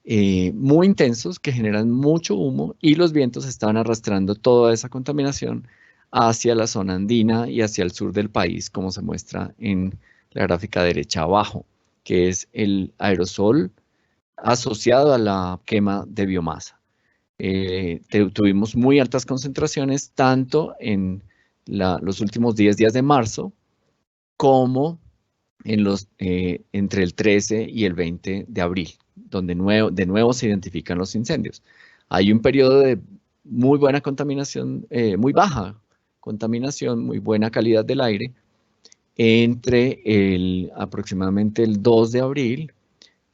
muy intensos, que generan mucho humo, y los vientos estaban arrastrando toda esa contaminación hacia la zona andina y hacia el sur del país, como se muestra en la gráfica derecha abajo, que es el aerosol asociado a la quema de biomasa. Tuvimos muy altas concentraciones tanto en los últimos 10 días de marzo como en entre el 13 y el 20 de abril, donde de nuevo se identifican los incendios. Hay un periodo de muy buena contaminación, muy baja contaminación, muy buena calidad del aire, entre aproximadamente el 2 de abril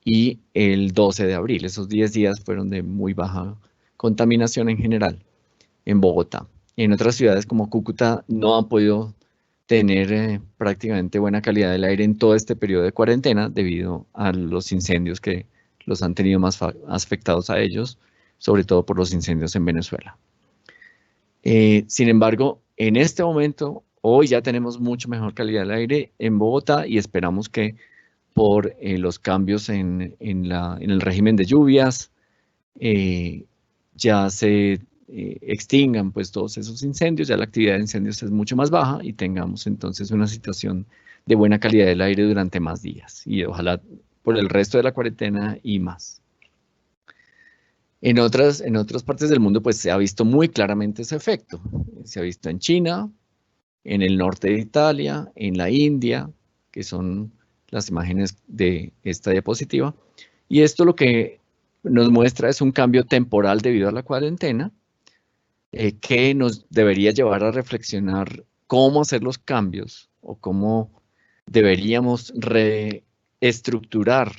y el 12 de abril. Esos 10 días fueron de muy baja contaminación en general en Bogotá. En otras ciudades como Cúcuta no han podido tener prácticamente buena calidad del aire en todo este periodo de cuarentena, debido a los incendios que los han tenido más afectados a ellos, sobre todo por los incendios en Venezuela. Sin embargo, en este momento, hoy ya tenemos mucho mejor calidad del aire en Bogotá, y esperamos que por los cambios en el régimen de lluvias, ya se extingan pues todos esos incendios, ya la actividad de incendios es mucho más baja, y tengamos entonces una situación de buena calidad del aire durante más días, y ojalá por el resto de la cuarentena y más. En otras partes del mundo pues se ha visto muy claramente ese efecto. Se ha visto en China, en el norte de Italia, en la India, que son las imágenes de esta diapositiva. Y esto lo que nos muestra es un cambio temporal debido a la cuarentena, que nos debería llevar a reflexionar cómo hacer los cambios o cómo deberíamos reestructurar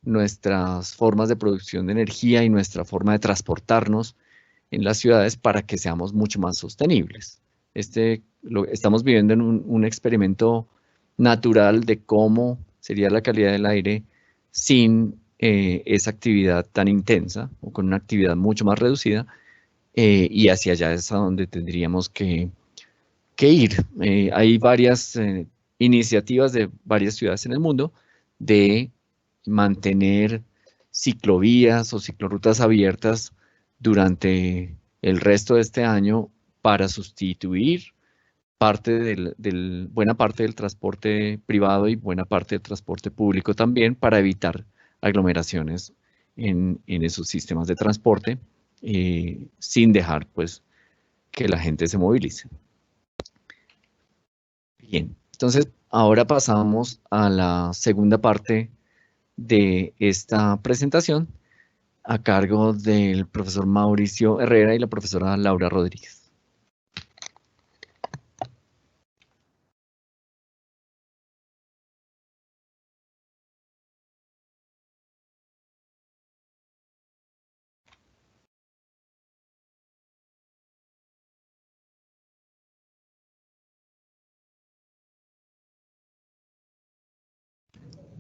nuestras formas de producción de energía y nuestra forma de transportarnos en las ciudades para que seamos mucho más sostenibles. Estamos viviendo en un experimento natural de cómo sería la calidad del aire sin esa actividad tan intensa o con una actividad mucho más reducida, y hacia allá es a donde tendríamos que ir. Hay varias iniciativas de varias ciudades en el mundo de mantener ciclovías o ciclorrutas abiertas durante el resto de este año para sustituir buena parte del transporte privado y buena parte del transporte público también, para evitar aglomeraciones en esos sistemas de transporte, sin dejar pues que la gente se movilice. Bien, entonces ahora pasamos a la segunda parte de esta presentación, a cargo del profesor Mauricio Herrera y la profesora Laura Rodríguez.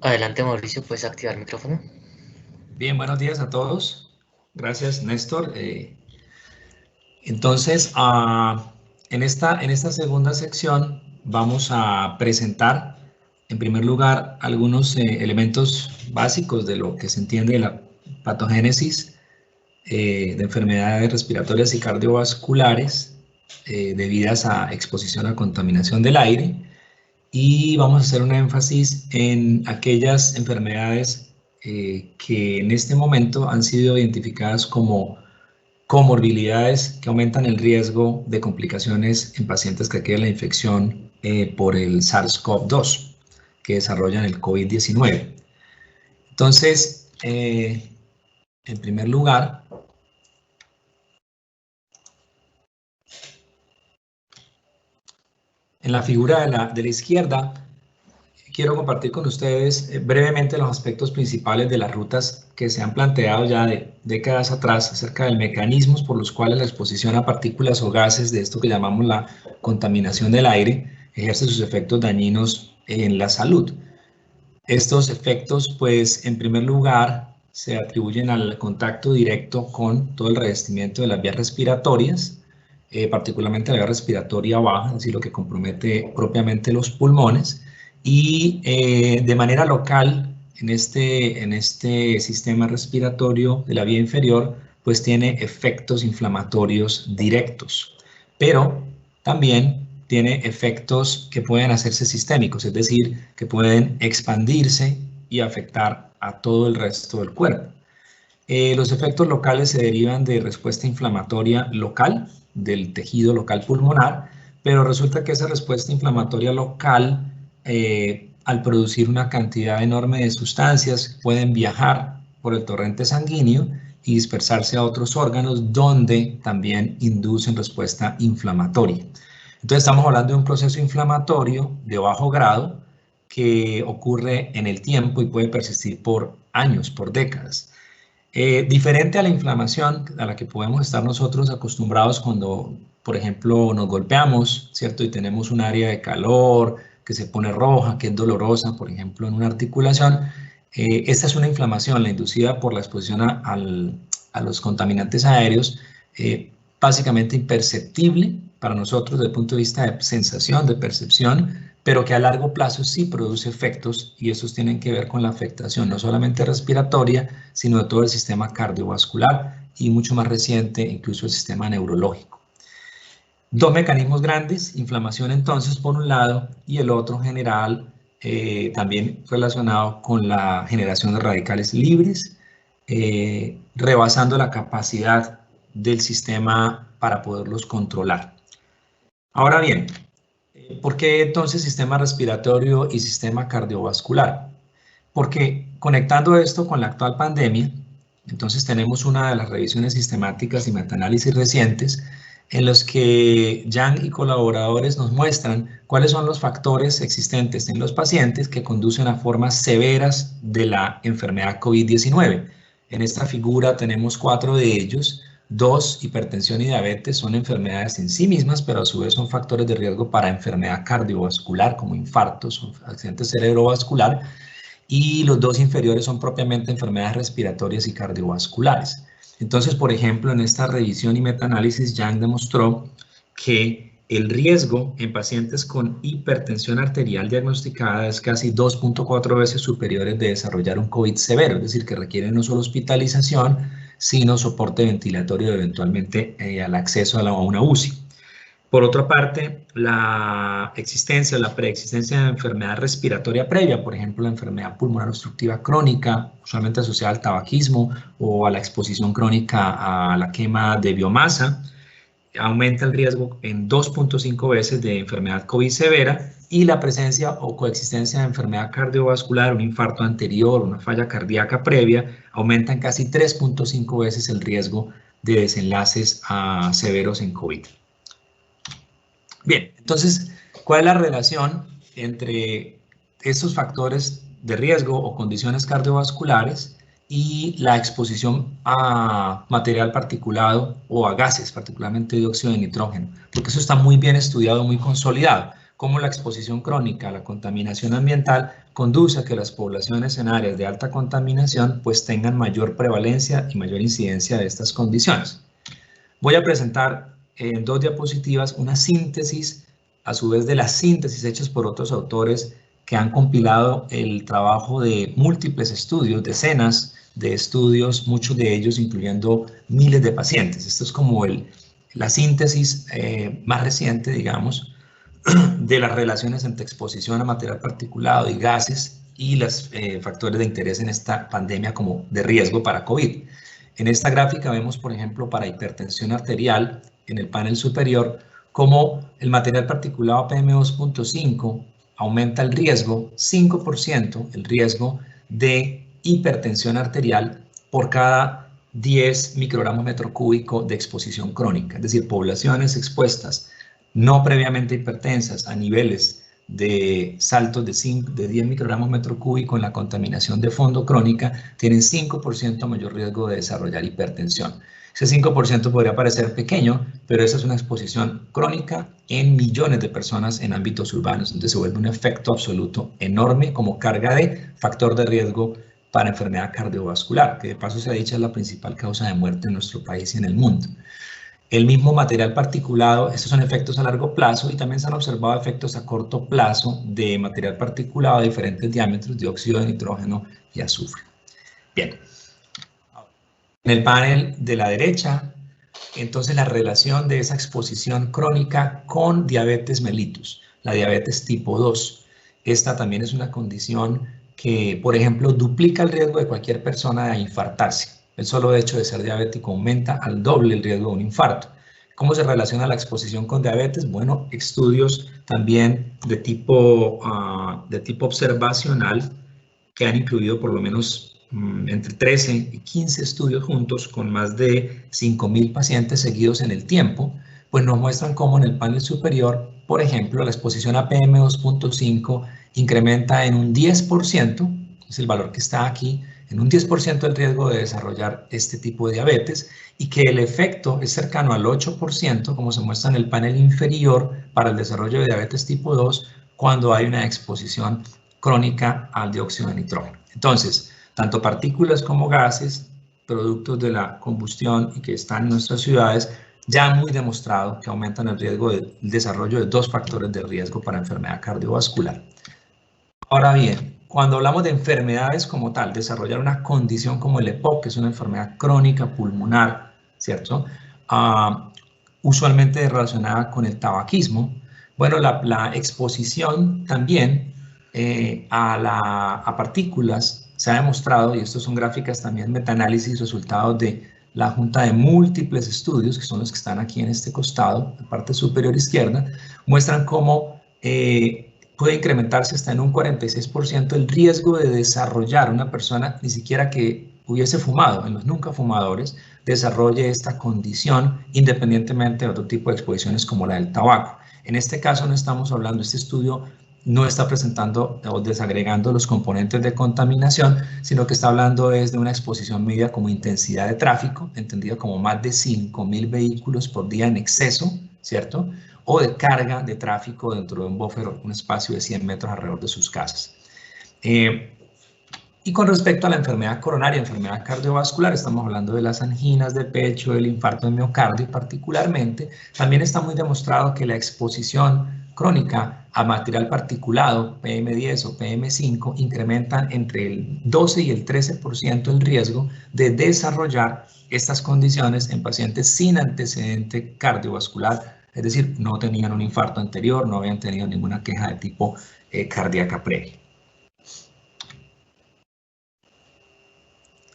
Adelante, Mauricio, puedes activar el micrófono. Bien, buenos días a todos. Gracias, Néstor. Entonces, en esta segunda sección vamos a presentar, en primer lugar, algunos elementos básicos de lo que se entiende de la patogénesis de enfermedades respiratorias y cardiovasculares debidas a exposición a contaminación del aire, y vamos a hacer un énfasis en aquellas enfermedades que en este momento han sido identificadas como comorbilidades que aumentan el riesgo de complicaciones en pacientes que adquieren la infección por el SARS-CoV-2 que desarrollan el COVID-19. Entonces, en primer lugar, en la figura de la izquierda, quiero compartir con ustedes brevemente los aspectos principales de las rutas que se han planteado ya de décadas atrás acerca de mecanismos por los cuales la exposición a partículas o gases de esto que llamamos la contaminación del aire ejerce sus efectos dañinos en la salud. Estos efectos, pues, en primer lugar, se atribuyen al contacto directo con todo el revestimiento de las vías respiratorias, particularmente la vía respiratoria baja, es decir, lo que compromete propiamente los pulmones, y de manera local, en este sistema respiratorio de la vía inferior, pues tiene efectos inflamatorios directos, pero también tiene efectos que pueden hacerse sistémicos, es decir, que pueden expandirse y afectar a todo el resto del cuerpo. Los efectos locales se derivan de respuesta inflamatoria local, del tejido local pulmonar, pero resulta que esa respuesta inflamatoria local, al producir una cantidad enorme de sustancias, pueden viajar por el torrente sanguíneo y dispersarse a otros órganos donde también inducen respuesta inflamatoria. Entonces estamos hablando de un proceso inflamatorio de bajo grado que ocurre en el tiempo y puede persistir por años, por décadas. Diferente a la inflamación a la que podemos estar nosotros acostumbrados cuando, por ejemplo, nos golpeamos, ¿cierto? Y tenemos un área de calor que se pone roja, que es dolorosa, por ejemplo, en una articulación. Esta es una inflamación, la inducida por la exposición a los contaminantes aéreos, básicamente imperceptible para nosotros desde el punto de vista de sensación, de percepción, pero que a largo plazo sí produce efectos, y esos tienen que ver con la afectación no solamente respiratoria, sino de todo el sistema cardiovascular y mucho más reciente, incluso el sistema neurológico. Dos mecanismos grandes, inflamación entonces por un lado, y el otro general, también relacionado con la generación de radicales libres, rebasando la capacidad del sistema para poderlos controlar. Ahora bien, ¿Por qué entonces sistema respiratorio y sistema cardiovascular? Porque conectando esto con la actual pandemia, entonces tenemos una de las revisiones sistemáticas y metaanálisis recientes en los que Yang y colaboradores nos muestran cuáles son los factores existentes en los pacientes que conducen a formas severas de la enfermedad COVID-19. En esta figura tenemos 4 de ellos. 2, hipertensión y diabetes son enfermedades en sí mismas, pero a su vez son factores de riesgo para enfermedad cardiovascular, como infartos o accidentes cerebrovascular. Y los 2 inferiores son propiamente enfermedades respiratorias y cardiovasculares. Entonces, por ejemplo, en esta revisión y metaanálisis, Yang demostró que el riesgo en pacientes con hipertensión arterial diagnosticada es casi 2.4 veces superiores de desarrollar un COVID severo, es decir, que requieren no solo hospitalización, sino soporte ventilatorio eventualmente al acceso a una UCI. Por otra parte, la existencia o la preexistencia de enfermedad respiratoria previa, por ejemplo, la enfermedad pulmonar obstructiva crónica, usualmente asociada al tabaquismo o a la exposición crónica a la quema de biomasa, aumenta el riesgo en 2.5 veces de enfermedad COVID severa, y la presencia o coexistencia de enfermedad cardiovascular, un infarto anterior, una falla cardíaca previa, aumenta en casi 3.5 veces el riesgo de desenlaces severos en COVID. Bien, entonces, ¿cuál es la relación entre estos factores de riesgo o condiciones cardiovasculares y la exposición a material particulado o a gases, particularmente dióxido de nitrógeno? Porque eso está muy bien estudiado, muy consolidado, cómo la exposición crónica a la contaminación ambiental conduce a que las poblaciones en áreas de alta contaminación pues tengan mayor prevalencia y mayor incidencia de estas condiciones. Voy a presentar en 2 diapositivas una síntesis, a su vez de las síntesis hechas por otros autores que han compilado el trabajo de múltiples estudios, decenas de estudios, muchos de ellos incluyendo miles de pacientes. Esto es como la síntesis más reciente, digamos, de las relaciones entre exposición a material particulado y gases y los factores de interés en esta pandemia como de riesgo para COVID. En esta gráfica vemos, por ejemplo, para hipertensión arterial, en el panel superior, cómo el material particulado PM2.5 aumenta el riesgo, 5%, el riesgo de hipertensión arterial por cada 10 microgramos metro cúbico de exposición crónica. Es decir, poblaciones expuestas no previamente hipertensas a niveles de saltos de 10 microgramos metro cúbico en la contaminación de fondo crónica tienen 5% mayor riesgo de desarrollar hipertensión. Ese 5% podría parecer pequeño, pero esa es una exposición crónica en millones de personas en ámbitos urbanos, donde se vuelve un efecto absoluto enorme como carga de factor de riesgo para enfermedad cardiovascular, que de paso se ha dicho es la principal causa de muerte en nuestro país y en el mundo. El mismo material particulado, estos son efectos a largo plazo y también se han observado efectos a corto plazo de material particulado de diferentes diámetros, dióxido de nitrógeno y azufre. Bien. En el panel de la derecha, entonces la relación de esa exposición crónica con diabetes mellitus, la diabetes tipo 2. Esta también es una condición que, por ejemplo, duplica el riesgo de cualquier persona de infartarse. El solo hecho de ser diabético aumenta al doble el riesgo de un infarto. ¿Cómo se relaciona la exposición con diabetes? Bueno, estudios también de tipo observacional que han incluido por lo menos entre 13 y 15 estudios juntos con más de 5.000 pacientes seguidos en el tiempo, pues nos muestran cómo en el panel superior, por ejemplo, la exposición a PM2.5 incrementa en un 10%, es el valor que está aquí, en un 10% el riesgo de desarrollar este tipo de diabetes y que el efecto es cercano al 8%, como se muestra en el panel inferior, para el desarrollo de diabetes tipo 2 cuando hay una exposición crónica al dióxido de nitrógeno. Entonces, tanto partículas como gases, productos de la combustión y que están en nuestras ciudades, ya muy demostrado que aumentan el riesgo del desarrollo de 2 factores de riesgo para enfermedad cardiovascular. Ahora bien, cuando hablamos de enfermedades como tal, desarrollar una condición como el EPOC, que es una enfermedad crónica pulmonar, ¿cierto? Usualmente relacionada con el tabaquismo. Bueno, la exposición también a partículas se ha demostrado, y estos son gráficas también metaanálisis, resultados de la junta de múltiples estudios, que son los que están aquí en este costado, la parte superior izquierda, muestran cómo puede incrementarse hasta en un 46% el riesgo de desarrollar una persona ni siquiera que hubiese fumado, en los nunca fumadores, desarrolle esta condición independientemente de otro tipo de exposiciones como la del tabaco. En este caso no estamos hablando, este estudio no está presentando o desagregando los componentes de contaminación, sino que está hablando es de una exposición medida como intensidad de tráfico, entendida como más de 5.000 vehículos por día en exceso, ¿cierto? O de carga de tráfico dentro de un buffer, un espacio de 100 metros alrededor de sus casas. Y con respecto a la enfermedad coronaria, enfermedad cardiovascular, estamos hablando de las anginas de pecho, el infarto de miocardio particularmente, también está muy demostrado que la exposición crónica a material particulado, PM10 o PM5, incrementan entre el 12 y el 13% el riesgo de desarrollar estas condiciones en pacientes sin antecedente cardiovascular, es decir, no tenían un infarto anterior, no habían tenido ninguna queja de tipo cardíaca previa.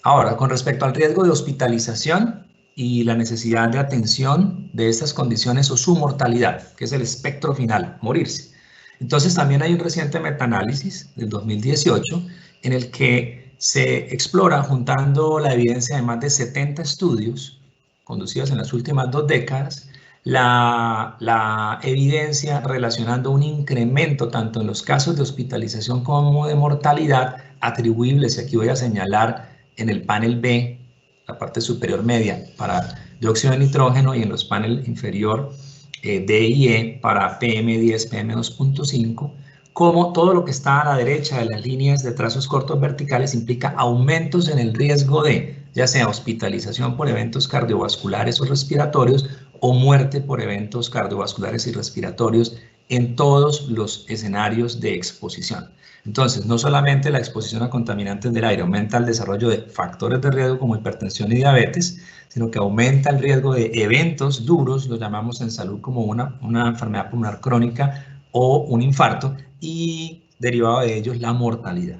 Ahora, con respecto al riesgo de hospitalización y la necesidad de atención de estas condiciones o su mortalidad, que es el espectro final, morirse. Entonces, también hay un reciente metaanálisis del 2018 en el que se explora, juntando la evidencia de más de 70 estudios conducidos en las últimas 2 décadas, la evidencia relacionando un incremento tanto en los casos de hospitalización como de mortalidad atribuibles, y aquí voy a señalar en el panel B, la parte superior media, para dióxido de nitrógeno, y en los paneles inferior D y E para PM10, PM2.5, como todo lo que está a la derecha de las líneas de trazos cortos verticales implica aumentos en el riesgo de, ya sea hospitalización por eventos cardiovasculares o respiratorios, o muerte por eventos cardiovasculares y respiratorios en todos los escenarios de exposición. Entonces, no solamente la exposición a contaminantes del aire aumenta el desarrollo de factores de riesgo como hipertensión y diabetes, sino que aumenta el riesgo de eventos duros, lo llamamos en salud como una enfermedad pulmonar crónica o un infarto, y derivado de ellos la mortalidad.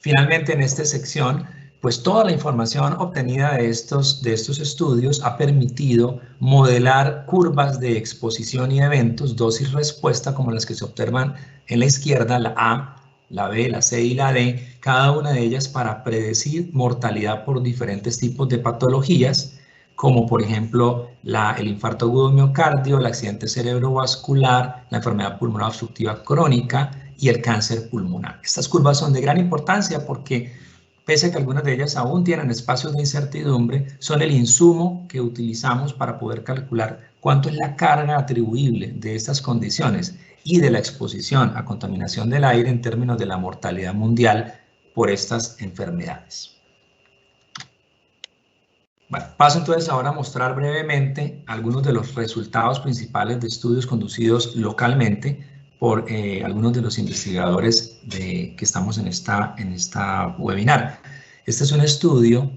Finalmente, en esta sección, pues toda la información obtenida de estos estudios ha permitido modelar curvas de exposición y eventos, dosis-respuesta, como las que se observan en la izquierda, la A, la B, la C y la D, cada una de ellas para predecir mortalidad por diferentes tipos de patologías, como por ejemplo el infarto agudo de miocardio, el accidente cerebrovascular, la enfermedad pulmonar obstructiva crónica y el cáncer pulmonar. Estas curvas son de gran importancia porque, pese a que algunas de ellas aún tienen espacios de incertidumbre, son el insumo que utilizamos para poder calcular cuánto es la carga atribuible de estas condiciones y de la exposición a contaminación del aire en términos de la mortalidad mundial por estas enfermedades. Bueno, paso entonces ahora a mostrar brevemente algunos de los resultados principales de estudios conducidos localmente por algunos de los investigadores que estamos en esta webinar. Este es un estudio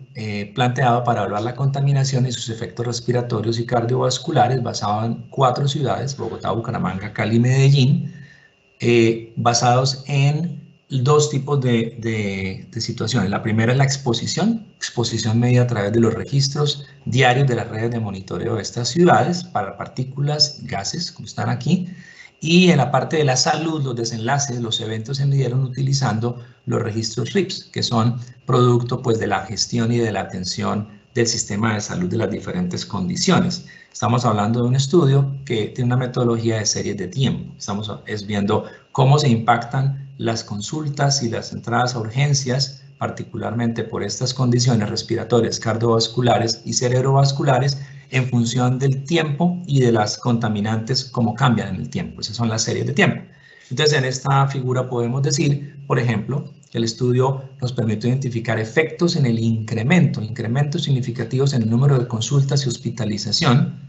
planteado para evaluar la contaminación y sus efectos respiratorios y cardiovasculares, basado en 4 ciudades, Bogotá, Bucaramanga, Cali y Medellín, basados en 2 tipos de situaciones. La primera es la exposición medida a través de los registros diarios de las redes de monitoreo de estas ciudades para partículas y gases, como están aquí. Y en la parte de la salud, los desenlaces, los eventos se midieron utilizando los registros RIPS, que son producto pues, de la gestión y de la atención del sistema de salud de las diferentes condiciones. Estamos hablando de un estudio que tiene una metodología de series de tiempo. Estamos viendo cómo se impactan las consultas y las entradas a urgencias, particularmente por estas condiciones respiratorias, cardiovasculares y cerebrovasculares, en función del tiempo y de las contaminantes, cómo cambian en el tiempo. Esas son las series de tiempo. Entonces, en esta figura podemos decir, por ejemplo, que el estudio nos permitió identificar efectos en el incrementos significativos en el número de consultas y hospitalización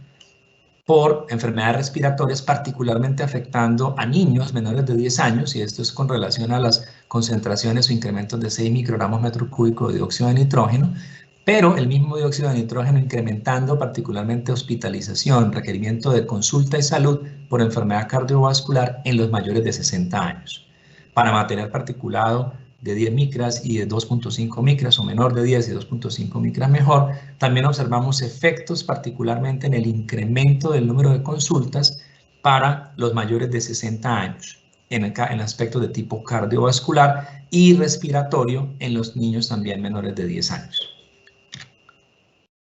por enfermedades respiratorias, particularmente afectando a niños menores de 10 años, y esto es con relación a las concentraciones o incrementos de 6 microgramos metro cúbico de dióxido de nitrógeno, pero el mismo dióxido de nitrógeno incrementando particularmente hospitalización, requerimiento de consulta y salud por enfermedad cardiovascular en los mayores de 60 años. Para material particulado de 10 micras y de 2.5 micras o menor de 10 y 2.5 micras mejor, también observamos efectos particularmente en el incremento del número de consultas para los mayores de 60 años, en aspectos de tipo cardiovascular y respiratorio en los niños también menores de 10 años.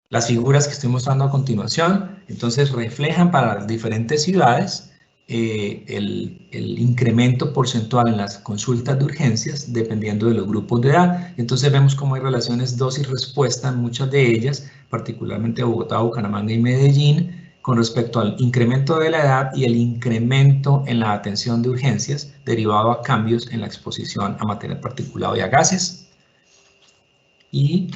Las figuras que estoy mostrando a continuación, entonces, reflejan para las diferentes ciudades el incremento porcentual en las consultas de urgencias dependiendo de los grupos de edad. Entonces vemos cómo hay relaciones dosis-respuesta en muchas de ellas, particularmente Bogotá, Bucaramanga y Medellín, con respecto al incremento de la edad y el incremento en la atención de urgencias derivado a cambios en la exposición a material particulado y a gases. Y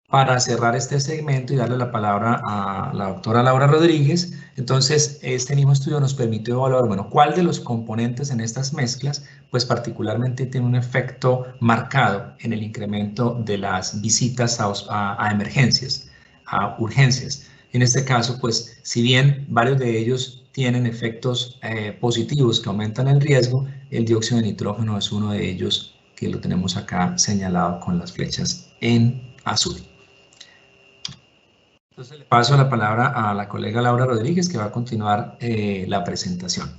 para cerrar este segmento y darle la palabra a la doctora Laura Rodríguez, entonces este mismo estudio nos permitió evaluar, bueno, cuál de los componentes en estas mezclas, pues particularmente tiene un efecto marcado en el incremento de las visitas a emergencias, a urgencias. En este caso, pues, si bien varios de ellos tienen efectos positivos que aumentan el riesgo, el dióxido de nitrógeno es uno de ellos que lo tenemos acá señalado con las flechas en azul. Entonces le paso la palabra a la colega Laura Rodríguez, que va a continuar la presentación.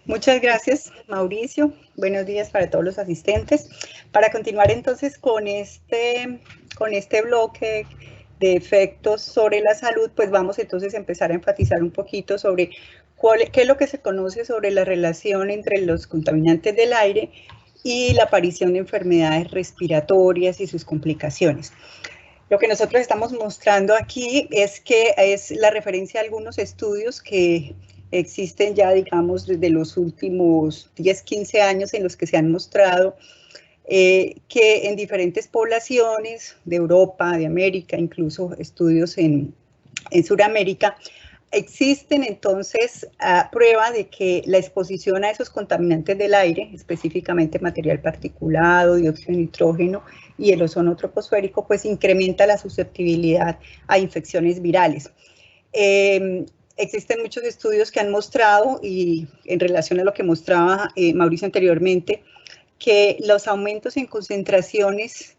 Muchas gracias, Mauricio. Buenos días para todos los asistentes. Para continuar entonces con este bloque de efectos sobre la salud, pues vamos entonces a empezar a enfatizar un poquito sobre qué es lo que se conoce sobre la relación entre los contaminantes del aire y la aparición de enfermedades respiratorias y sus complicaciones. Lo que nosotros estamos mostrando aquí es que es la referencia a algunos estudios que existen ya, digamos, desde los últimos 10, 15 años en los que se han mostrado que en diferentes poblaciones de Europa, de América, incluso estudios en Sudamérica, existen entonces prueba de que la exposición a esos contaminantes del aire, específicamente material particulado, dióxido de nitrógeno y el ozono troposférico, pues incrementa la susceptibilidad a infecciones virales. Existen muchos estudios que han mostrado, y en relación a lo que mostraba Mauricio anteriormente, que los aumentos en concentraciones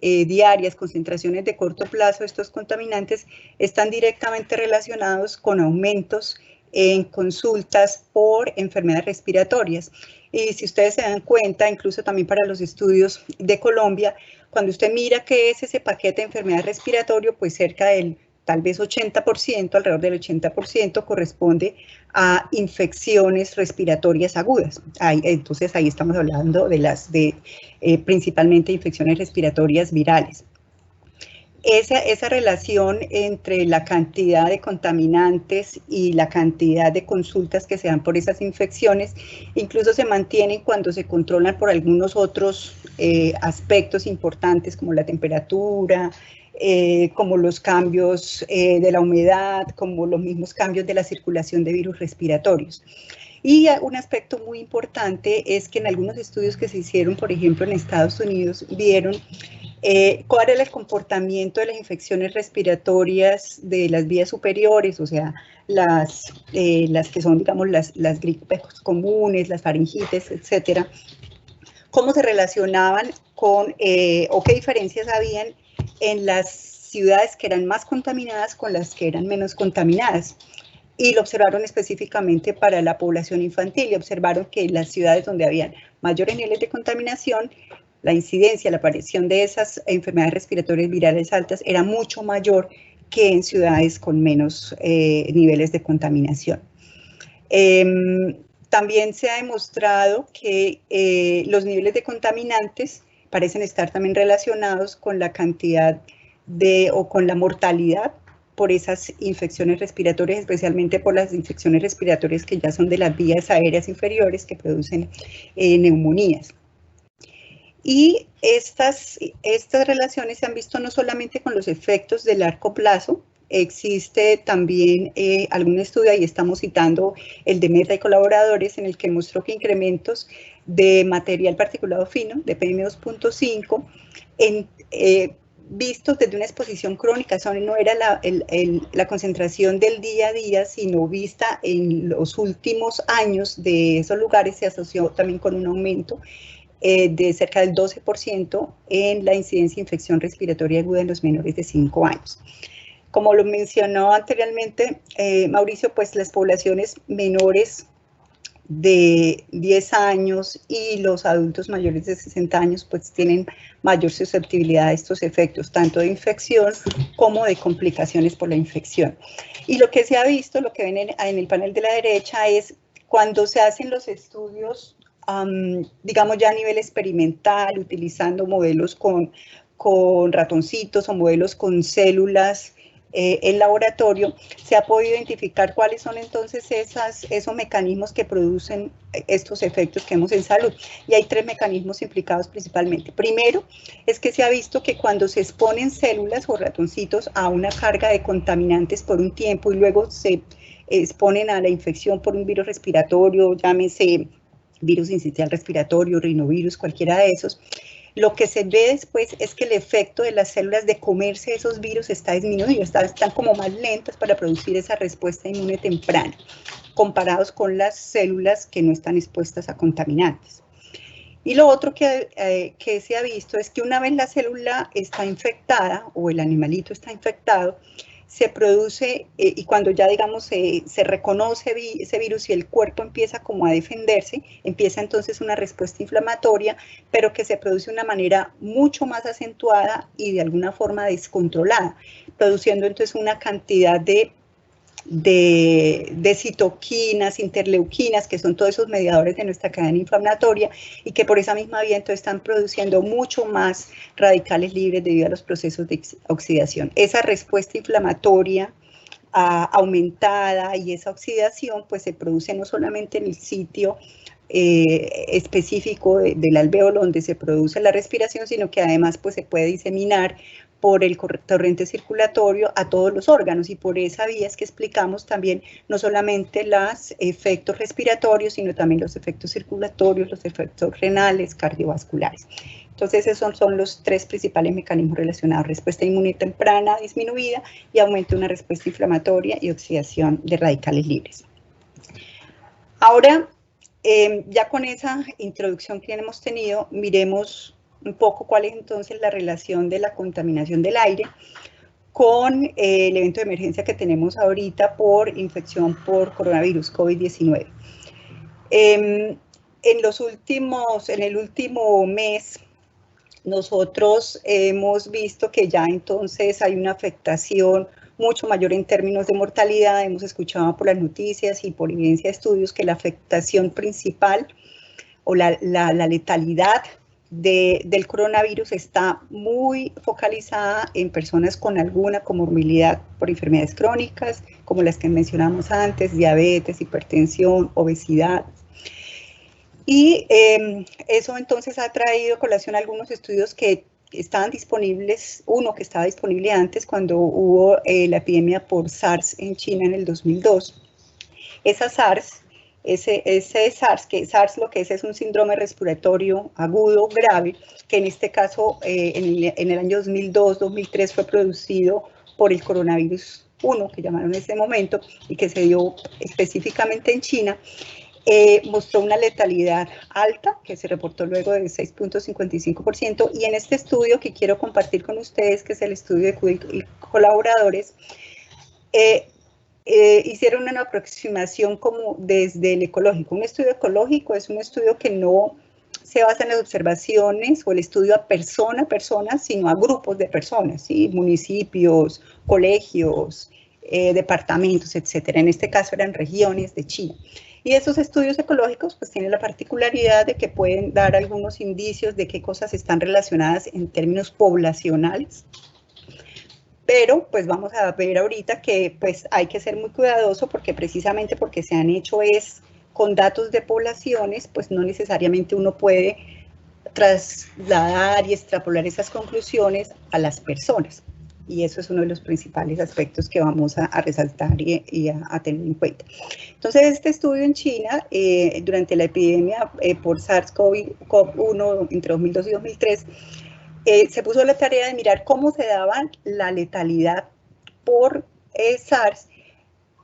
diarias, concentraciones de corto plazo de estos contaminantes están directamente relacionados con aumentos en consultas por enfermedades respiratorias. Y si ustedes se dan cuenta, incluso también para los estudios de Colombia, cuando usted mira qué es ese paquete de enfermedad respiratoria, pues cerca del tal vez 80%, alrededor del 80% corresponde a infecciones respiratorias agudas. Entonces ahí estamos hablando de principalmente infecciones respiratorias virales. Esa relación entre la cantidad de contaminantes y la cantidad de consultas que se dan por esas infecciones incluso se mantienen cuando se controlan por algunos otros aspectos importantes como la temperatura, como los cambios de la humedad, como los mismos cambios de la circulación de virus respiratorios. Y un aspecto muy importante es que en algunos estudios que se hicieron, por ejemplo, en Estados Unidos, vieron cuál era el comportamiento de las infecciones respiratorias de las vías superiores, o sea, las que son, digamos, las gripes comunes, las faringites, etcétera, cómo se relacionaban con, o qué diferencias habían en las ciudades que eran más contaminadas con las que eran menos contaminadas. Y lo observaron específicamente para la población infantil y observaron que en las ciudades donde habían mayores niveles de contaminación, la incidencia, la aparición de esas enfermedades respiratorias virales altas era mucho mayor que en ciudades con menos niveles de contaminación. También se ha demostrado que los niveles de contaminantes parecen estar también relacionados con la cantidad o con la mortalidad por esas infecciones respiratorias, especialmente por las infecciones respiratorias que ya son de las vías aéreas inferiores que producen neumonías. Y estas relaciones se han visto no solamente con los efectos de largo plazo, existe también algún estudio, ahí estamos citando el de Meta y colaboradores, en el que mostró que incrementos de material particulado fino, de PM2.5, vistos desde una exposición crónica, no era la concentración del día a día, sino vista en los últimos años de esos lugares, se asoció también con un aumento de cerca del 12% en la incidencia de infección respiratoria aguda en los menores de 5 años. Como lo mencionó anteriormente Mauricio, pues las poblaciones menores de 10 años y los adultos mayores de 60 años pues tienen mayor susceptibilidad a estos efectos, tanto de infección como de complicaciones por la infección. Y lo que se ha visto, lo que ven en el panel de la derecha, es cuando se hacen los estudios, digamos ya a nivel experimental, utilizando modelos con ratoncitos o modelos con células en laboratorio, se ha podido identificar cuáles son entonces esos mecanismos que producen estos efectos que vemos en salud. Y hay 3 mecanismos implicados principalmente. Primero, es que se ha visto que cuando se exponen células o ratoncitos a una carga de contaminantes por un tiempo y luego se exponen a la infección por un virus respiratorio, llámese virus sincitial respiratorio, rinovirus, cualquiera de esos, lo que se ve después es que el efecto de las células de comerse esos virus está disminuido, están como más lentas para producir esa respuesta inmune temprana, comparados con las células que no están expuestas a contaminantes. Y lo otro que se ha visto es que una vez la célula está infectada o el animalito está infectado, se produce, y cuando ya digamos se reconoce ese virus y el cuerpo empieza como a defenderse, empieza entonces una respuesta inflamatoria, pero que se produce de una manera mucho más acentuada y de alguna forma descontrolada, produciendo entonces una cantidad de citoquinas, interleuquinas, que son todos esos mediadores de nuestra cadena inflamatoria y que por esa misma vía entonces están produciendo mucho más radicales libres debido a los procesos de oxidación. Esa respuesta inflamatoria aumentada y esa oxidación pues se produce no solamente en el sitio específico del alvéolo donde se produce la respiración, sino que además pues se puede diseminar por el torrente circulatorio a todos los órganos, y por esa vía es que explicamos también no solamente los efectos respiratorios, sino también los efectos circulatorios, los efectos renales, cardiovasculares. Entonces esos son los 3 principales mecanismos relacionados: respuesta inmune temprana disminuida y aumento de una respuesta inflamatoria y oxidación de radicales libres. Ahora, ya con esa introducción que hemos tenido, miremos un poco cuál es entonces la relación de la contaminación del aire con el evento de emergencia que tenemos ahorita por infección por coronavirus COVID-19. En el último mes, nosotros hemos visto que ya entonces hay una afectación mucho mayor en términos de mortalidad. Hemos escuchado por las noticias y por evidencia de estudios que la afectación principal o la letalidad del coronavirus está muy focalizada en personas con alguna comorbilidad por enfermedades crónicas, como las que mencionamos antes: diabetes, hipertensión, obesidad. Y eso entonces ha traído a colación algunos estudios que estaban disponibles, uno que estaba disponible antes cuando hubo la epidemia por SARS en China en el 2002. Esa SARS, SARS lo que es un síndrome respiratorio agudo grave, que en este caso en el año 2002-2003 fue producido por el coronavirus 1, que llamaron en ese momento, y que se dio específicamente en China. Mostró una letalidad alta, que se reportó luego de 6.55%, y en este estudio que quiero compartir con ustedes, que es el estudio de Quill y colaboradores, hicieron una aproximación como desde el ecológico. Un estudio ecológico es un estudio que no se basa en las observaciones o el estudio a persona, sino a grupos de personas, ¿sí? Municipios, colegios, departamentos, etcétera. En este caso eran regiones de China. Y esos estudios ecológicos pues tienen la particularidad de que pueden dar algunos indicios de qué cosas están relacionadas en términos poblacionales. Pero pues vamos a ver ahorita que pues hay que ser muy cuidadoso, porque precisamente porque se han hecho con datos de poblaciones, pues no necesariamente uno puede trasladar y extrapolar esas conclusiones a las personas. Y eso es uno de los principales aspectos que vamos a resaltar y a tener en cuenta. Entonces, este estudio en China, durante la epidemia por SARS-CoV-1 entre 2002 y 2003, se puso la tarea de mirar cómo se daba la letalidad por SARS,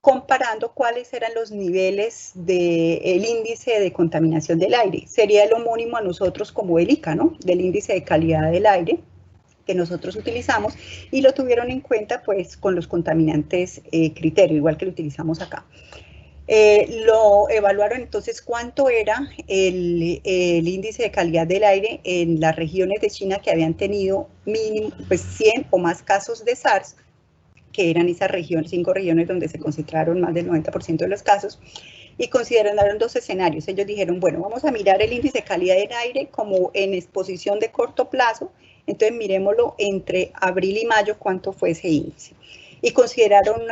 comparando cuáles eran los niveles del índice de contaminación del aire. Sería el homónimo a nosotros como el ICA, ¿no? Del índice de calidad del aire. que nosotros utilizamos, y lo tuvieron en cuenta pues con los contaminantes criterio, igual que lo utilizamos acá. Lo evaluaron entonces cuánto era el índice de calidad del aire en las regiones de China que habían tenido mínimo, pues 100 o más casos de SARS, que eran esas regiones, 5 regiones donde se concentraron más del 90% de los casos, y consideraron 2 escenarios. Ellos dijeron, bueno, vamos a mirar el índice de calidad del aire como en exposición de corto plazo, entonces miremoslo entre abril y mayo, cuánto fue ese índice. Y consideraron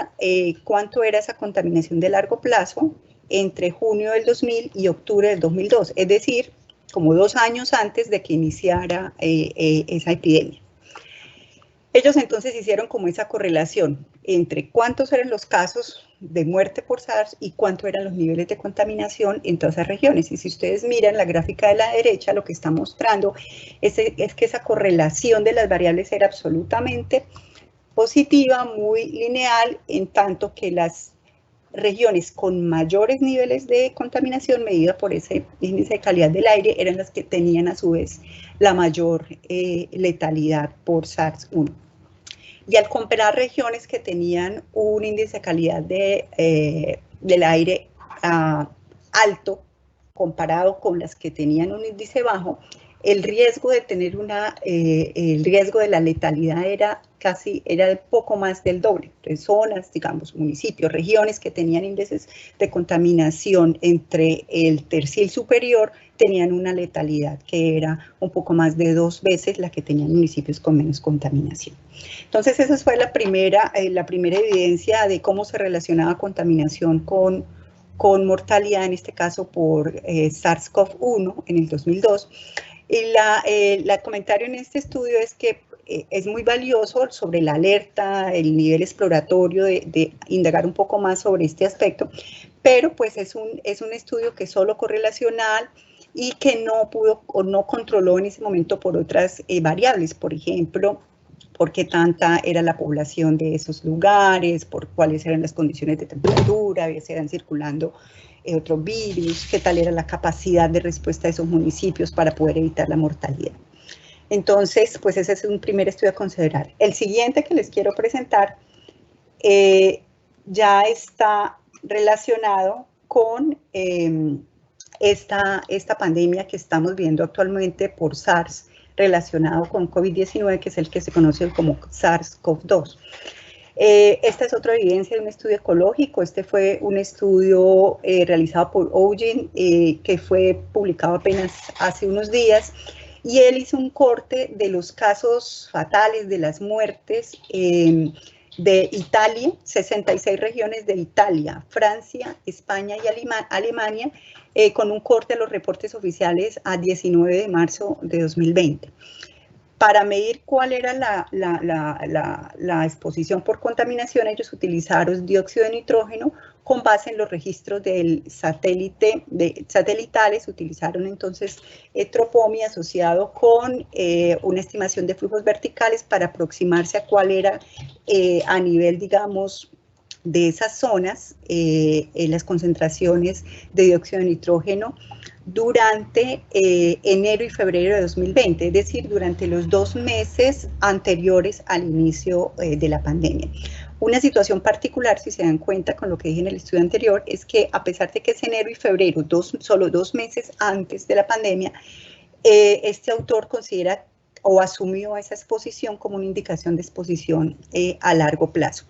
cuánto era esa contaminación de largo plazo entre junio del 2000 y octubre del 2002, es decir, como 2 años antes de que iniciara esa epidemia. Ellos entonces hicieron como esa correlación entre cuántos eran los casos de muerte por SARS y cuánto eran los niveles de contaminación en todas esas regiones. Y si ustedes miran la gráfica de la derecha, lo que está mostrando es que esa correlación de las variables era absolutamente positiva, muy lineal, en tanto que las regiones con mayores niveles de contaminación medida por ese índice de calidad del aire eran las que tenían a su vez la mayor letalidad por SARS-1. Y al comparar regiones que tenían un índice de calidad del aire alto comparado con las que tenían un índice bajo, el riesgo de tener el riesgo de la letalidad era poco más del doble. Entonces, zonas, digamos, municipios, regiones que tenían índices de contaminación entre el tercil superior tenían una letalidad que era un poco más de 2 veces la que tenían municipios con menos contaminación. Entonces, esa fue la primera evidencia de cómo se relacionaba contaminación con mortalidad, en este caso por SARS-CoV-1 en el 2002. Y el comentario en este estudio es que es muy valioso sobre la alerta, el nivel exploratorio de indagar un poco más sobre este aspecto, pero pues es un estudio que es solo correlacional y que no pudo o no controló en ese momento por otras variables, por ejemplo, por qué tanta era la población de esos lugares, por cuáles eran las condiciones de temperatura, si eran circulando otros virus, qué tal era la capacidad de respuesta de esos municipios para poder evitar la mortalidad. Entonces, pues ese es un primer estudio a considerar. El siguiente que les quiero presentar ya está relacionado con esta pandemia que estamos viendo actualmente por SARS, relacionado con COVID-19, que es el que se conoce como SARS-CoV-2. Esta es otra evidencia de un estudio ecológico. Este fue un estudio realizado por Ogin, que fue publicado apenas hace unos días, y él hizo un corte de los casos fatales, de las muertes de Italia, 66 regiones de Italia, Francia, España y Alemania, con un corte de los reportes oficiales a 19 de marzo de 2020. Para medir cuál era la exposición por contaminación, ellos utilizaron dióxido de nitrógeno con base en los registros del satelitales. Utilizaron entonces Tropomi asociado con una estimación de flujos verticales para aproximarse a cuál era a nivel, digamos, de esas zonas, las concentraciones de dióxido de nitrógeno durante enero y febrero de 2020, es decir, durante los 2 meses anteriores al inicio de la pandemia. Una situación particular, si se dan cuenta con lo que dije en el estudio anterior, es que a pesar de que es enero y febrero, solo 2 meses antes de la pandemia, este autor considera o asumió esa exposición como una indicación de exposición a largo plazo.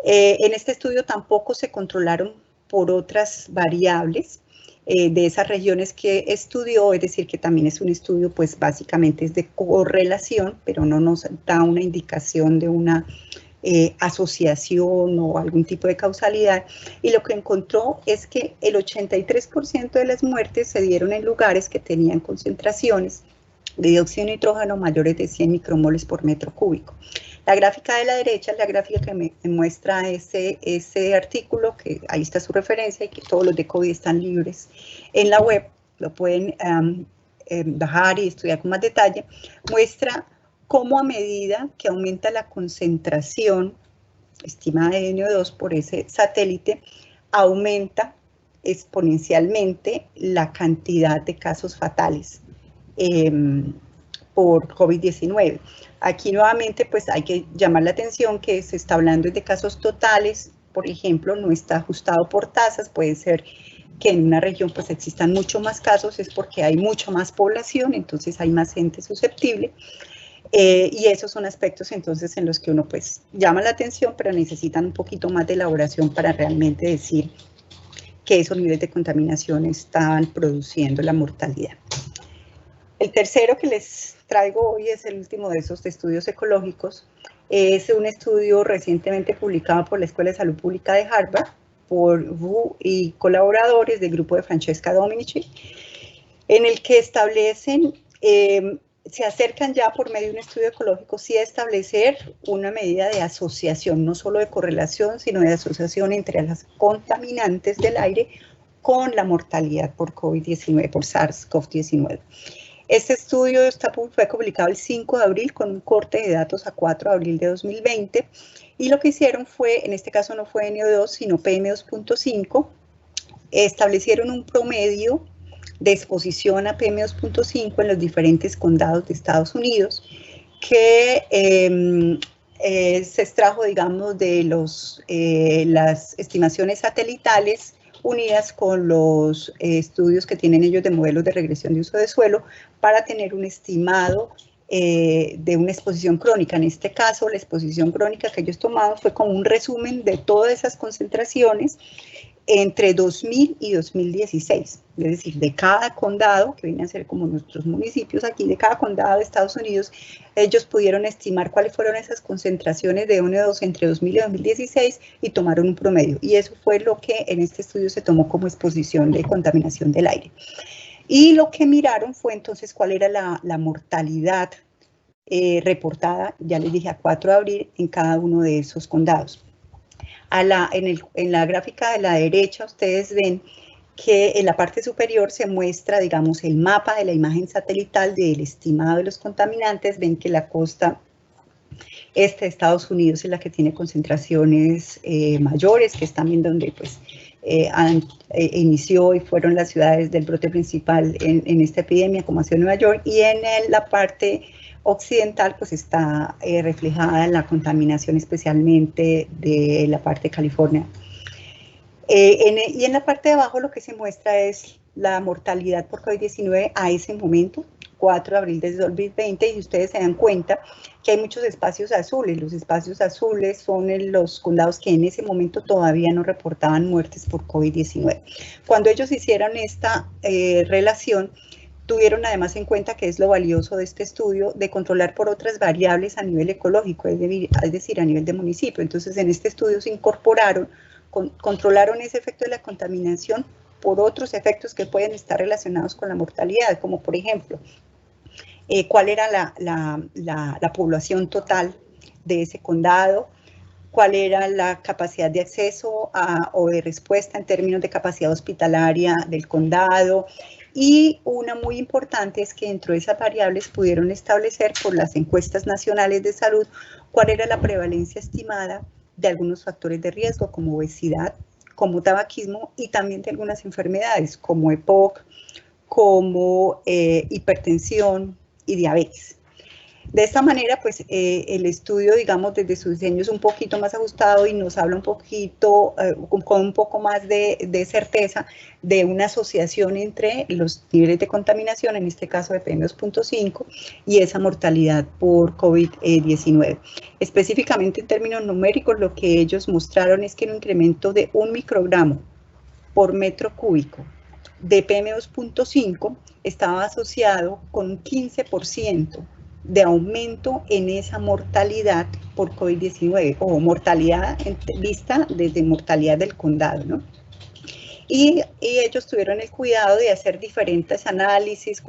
En este estudio tampoco se controlaron por otras variables de esas regiones que estudió, es decir, que también es un estudio, pues básicamente es de correlación, pero no nos da una indicación de una asociación o algún tipo de causalidad, y lo que encontró es que el 83% de las muertes se dieron en lugares que tenían concentraciones de dióxido de nitrógeno mayores de 100 micromoles por metro cúbico. La gráfica de la derecha es la gráfica que me muestra ese artículo, que ahí está su referencia y que todos los de COVID están libres en la web, lo pueden bajar y estudiar con más detalle. Muestra cómo a medida que aumenta la concentración estimada de NO2 por ese satélite, aumenta exponencialmente la cantidad de casos fatales por COVID-19. Aquí nuevamente pues hay que llamar la atención que se está hablando de casos totales, por ejemplo, no está ajustado por tasas, puede ser que en una región pues existan mucho más casos, es porque hay mucho más población, entonces hay más gente susceptible. Y esos son aspectos entonces en los que uno pues llama la atención, pero necesitan un poquito más de elaboración para realmente decir que esos niveles de contaminación estaban produciendo la mortalidad. El tercero que les traigo hoy es el último de esos estudios ecológicos. Es un estudio recientemente publicado por la Escuela de Salud Pública de Harvard, por Wu y colaboradores del grupo de Francesca Dominici, en el que establecen, se acercan ya por medio de un estudio ecológico, sí a establecer una medida de asociación, no solo de correlación, sino de asociación entre las contaminantes del aire con la mortalidad por COVID-19, por SARS-CoV-19. Este estudio fue publicado el 5 de abril con un corte de datos a 4 de abril de 2020 y lo que hicieron fue, en este caso no fue NO2 sino PM2.5, establecieron un promedio de exposición a PM2.5 en los diferentes condados de Estados Unidos que se extrajo, digamos, de las estimaciones satelitales unidas con los estudios que tienen ellos de modelos de regresión de uso de suelo para tener un estimado de una exposición crónica. En este caso, la exposición crónica que ellos tomaron fue como un resumen de todas esas concentraciones entre 2000 y 2016, es decir, de cada condado, que viene a ser como nuestros municipios aquí, de cada condado de Estados Unidos, ellos pudieron estimar cuáles fueron esas concentraciones de NO2 entre 2000 y 2016 y tomaron un promedio. Y eso fue lo que en este estudio se tomó como exposición de contaminación del aire. Y lo que miraron fue entonces cuál era la mortalidad reportada, ya les dije, a 4 de abril en cada uno de esos condados. En la gráfica de la derecha ustedes ven que en la parte superior se muestra, digamos, el mapa de la imagen satelital del estimado de los contaminantes. Ven que la costa este de Estados Unidos es la que tiene concentraciones mayores, que es también donde pues, inició y fueron las ciudades del brote principal en esta epidemia, como ha sido Nueva York, y en la parte occidental pues está reflejada la contaminación especialmente de la parte de California. Y en la parte de abajo lo que se muestra es la mortalidad por COVID-19 a ese momento, 4 de abril de 2020, y ustedes se dan cuenta que hay muchos espacios azules. Los espacios azules son en los condados que en ese momento todavía no reportaban muertes por COVID-19. Cuando ellos hicieron esta relación, tuvieron además en cuenta que es lo valioso de este estudio de controlar por otras variables a nivel ecológico, es decir, a nivel de municipio. Entonces, en este estudio se incorporaron, controlaron ese efecto de la contaminación por otros efectos que pueden estar relacionados con la mortalidad, como por ejemplo, cuál era la población total de ese condado, cuál era la capacidad de acceso o de respuesta en términos de capacidad hospitalaria del condado. Y una muy importante es que dentro de esas variables pudieron establecer por las encuestas nacionales de salud cuál era la prevalencia estimada de algunos factores de riesgo como obesidad, como tabaquismo y también de algunas enfermedades como EPOC, como hipertensión y diabetes. De esta manera, pues el estudio, digamos, desde su diseño es un poquito más ajustado y nos habla un poquito, con un poco más de certeza de una asociación entre los niveles de contaminación, en este caso de PM2.5, y esa mortalidad por COVID-19. Específicamente en términos numéricos, lo que ellos mostraron es que un incremento de 1 microgramo por metro cúbico de PM2.5 estaba asociado con un 15% de aumento en esa mortalidad por COVID-19, o mortalidad vista desde mortalidad del condado, ¿no? Y ellos tuvieron el cuidado de hacer diferentes análisis,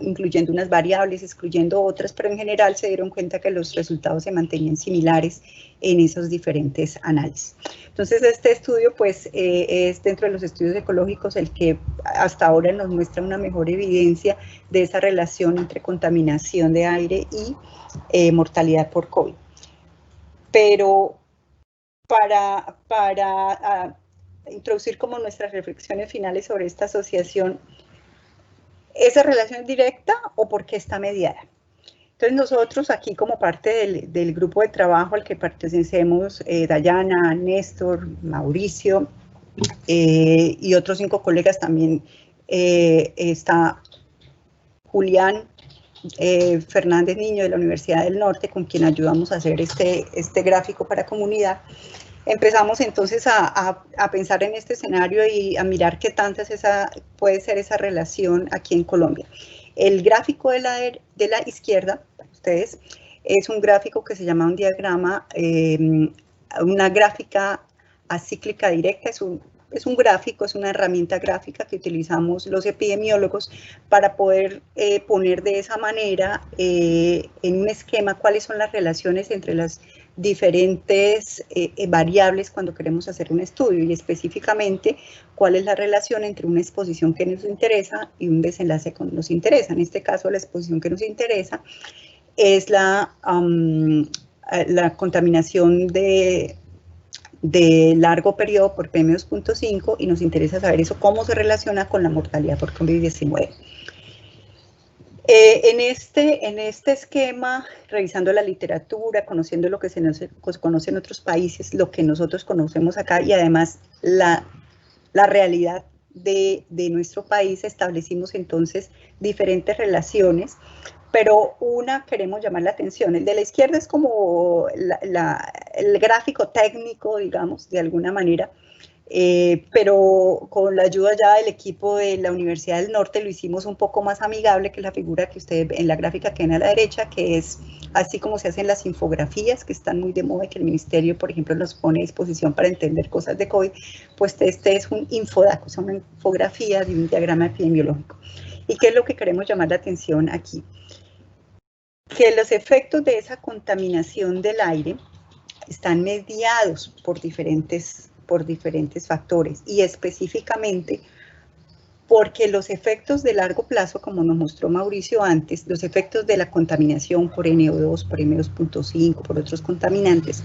incluyendo unas variables, excluyendo otras, pero en general se dieron cuenta que los resultados se mantenían similares en esos diferentes análisis. Entonces, este estudio pues es dentro de los estudios ecológicos el que hasta ahora nos muestra una mejor evidencia de esa relación entre contaminación de aire y mortalidad por COVID. Pero para introducir como nuestras reflexiones finales sobre esta asociación, ¿esa relación es directa o por qué está mediada? Entonces nosotros aquí como parte del grupo de trabajo al que pertenecemos, Dayana, Néstor, Mauricio y otros 5 colegas también, está Julián Fernández Niño de la Universidad del Norte, con quien ayudamos a hacer este gráfico para comunidad. Empezamos entonces a pensar en este escenario y a mirar qué tantas puede ser esa relación aquí en Colombia. El gráfico de la izquierda, para ustedes, es un gráfico que se llama un diagrama, una gráfica acíclica directa, es un gráfico, es una herramienta gráfica que utilizamos los epidemiólogos para poder poner de esa manera en un esquema cuáles son las relaciones entre las diferentes variables cuando queremos hacer un estudio, y específicamente cuál es la relación entre una exposición que nos interesa y un desenlace que nos interesa. En este caso, la exposición que nos interesa es la contaminación de largo periodo por PM2.5, y nos interesa saber eso, cómo se relaciona con la mortalidad por COVID-19. En este esquema, revisando la literatura, conociendo lo que se conoce en otros países, lo que nosotros conocemos acá, y además la realidad de nuestro país, establecimos entonces diferentes relaciones, pero una queremos llamar la atención. El de la izquierda es como el gráfico técnico, digamos, de alguna manera, pero con la ayuda ya del equipo de la Universidad del Norte lo hicimos un poco más amigable, que la figura que ustedes ven en la gráfica que ven a la derecha, que es así como se hacen las infografías, que están muy de moda y que el Ministerio, por ejemplo, nos pone a disposición para entender cosas de COVID. Pues este es un infodaco, es una infografía de un diagrama epidemiológico. ¿Y qué es lo que queremos llamar la atención aquí? Que los efectos de esa contaminación del aire están mediados por diferentes factores, y específicamente porque los efectos de largo plazo, como nos mostró Mauricio antes, los efectos de la contaminación por NO2, por M2.5, por otros contaminantes,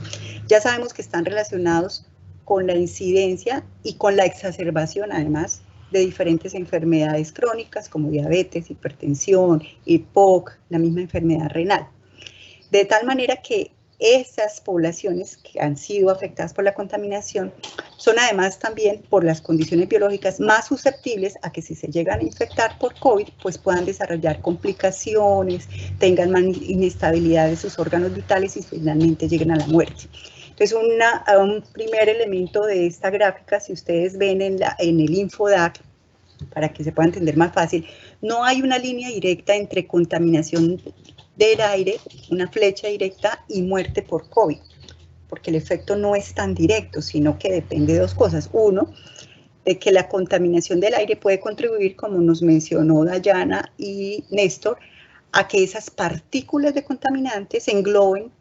ya sabemos que están relacionados con la incidencia y con la exacerbación, además, de diferentes enfermedades crónicas como diabetes, hipertensión, EPOC, la misma enfermedad renal. De tal manera que esas poblaciones que han sido afectadas por la contaminación son además también, por las condiciones biológicas, más susceptibles a que si se llegan a infectar por COVID, pues puedan desarrollar complicaciones, tengan más inestabilidad de sus órganos vitales y finalmente lleguen a la muerte. Entonces, un primer elemento de esta gráfica, si ustedes ven en el InfoDAC, para que se pueda entender más fácil, no hay una línea directa entre contaminación del aire, una flecha directa, y muerte por COVID, porque el efecto no es tan directo, sino que depende de dos cosas. Uno, de que la contaminación del aire puede contribuir, como nos mencionó Dayana y Néstor, a que esas partículas de contaminantes engloben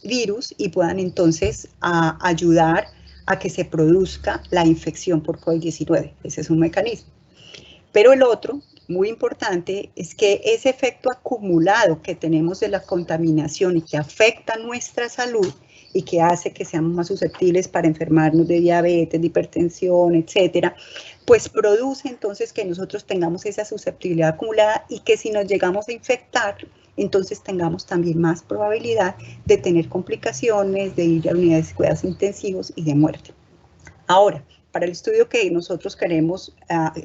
virus y puedan entonces ayudar a que se produzca la infección por COVID-19. Ese es un mecanismo. Pero el otro, muy importante, es que ese efecto acumulado que tenemos de la contaminación y que afecta nuestra salud y que hace que seamos más susceptibles para enfermarnos de diabetes, de hipertensión, etcétera, pues produce entonces que nosotros tengamos esa susceptibilidad acumulada, y que si nos llegamos a infectar, entonces tengamos también más probabilidad de tener complicaciones, de ir a unidades de cuidados intensivos y de muerte. Ahora, para el estudio que nosotros queremos,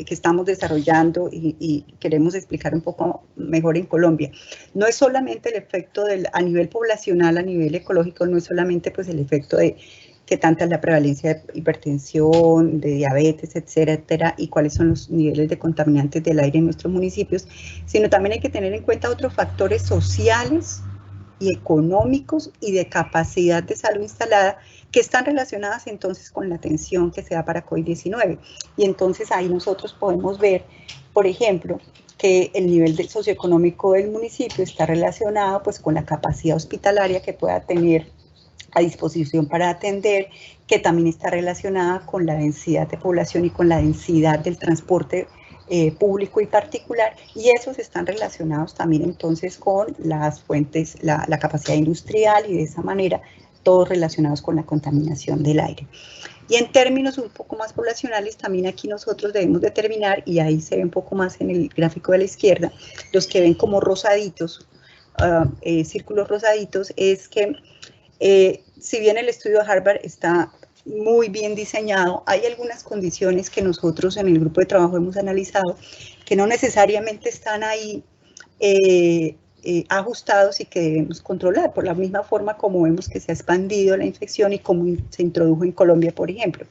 que estamos desarrollando y queremos explicar un poco mejor en Colombia, no es solamente el efecto a nivel poblacional, a nivel ecológico, no es solamente pues el efecto de qué tanta es la prevalencia de hipertensión, de diabetes, etcétera, y cuáles son los niveles de contaminantes del aire en nuestros municipios, sino también hay que tener en cuenta otros factores sociales y económicos y de capacidad de salud instalada, que están relacionadas entonces con la atención que se da para COVID-19. Y entonces ahí nosotros podemos ver, por ejemplo, que el nivel socioeconómico del municipio está relacionado pues con la capacidad hospitalaria que pueda tener a disposición para atender, que también está relacionada con la densidad de población y con la densidad del transporte público y particular, y esos están relacionados también entonces con las fuentes, la capacidad industrial, y de esa manera todos relacionados con la contaminación del aire. Y en términos un poco más poblacionales, también aquí nosotros debemos determinar, y ahí se ve un poco más en el gráfico de la izquierda, los que ven como rosaditos, círculos rosaditos, es que si bien el estudio de Harvard está muy bien diseñado, hay algunas condiciones que nosotros en el grupo de trabajo hemos analizado que no necesariamente están ahí ajustados y que debemos controlar, por la misma forma como vemos que se ha expandido la infección y cómo se introdujo en Colombia, por ejemplo.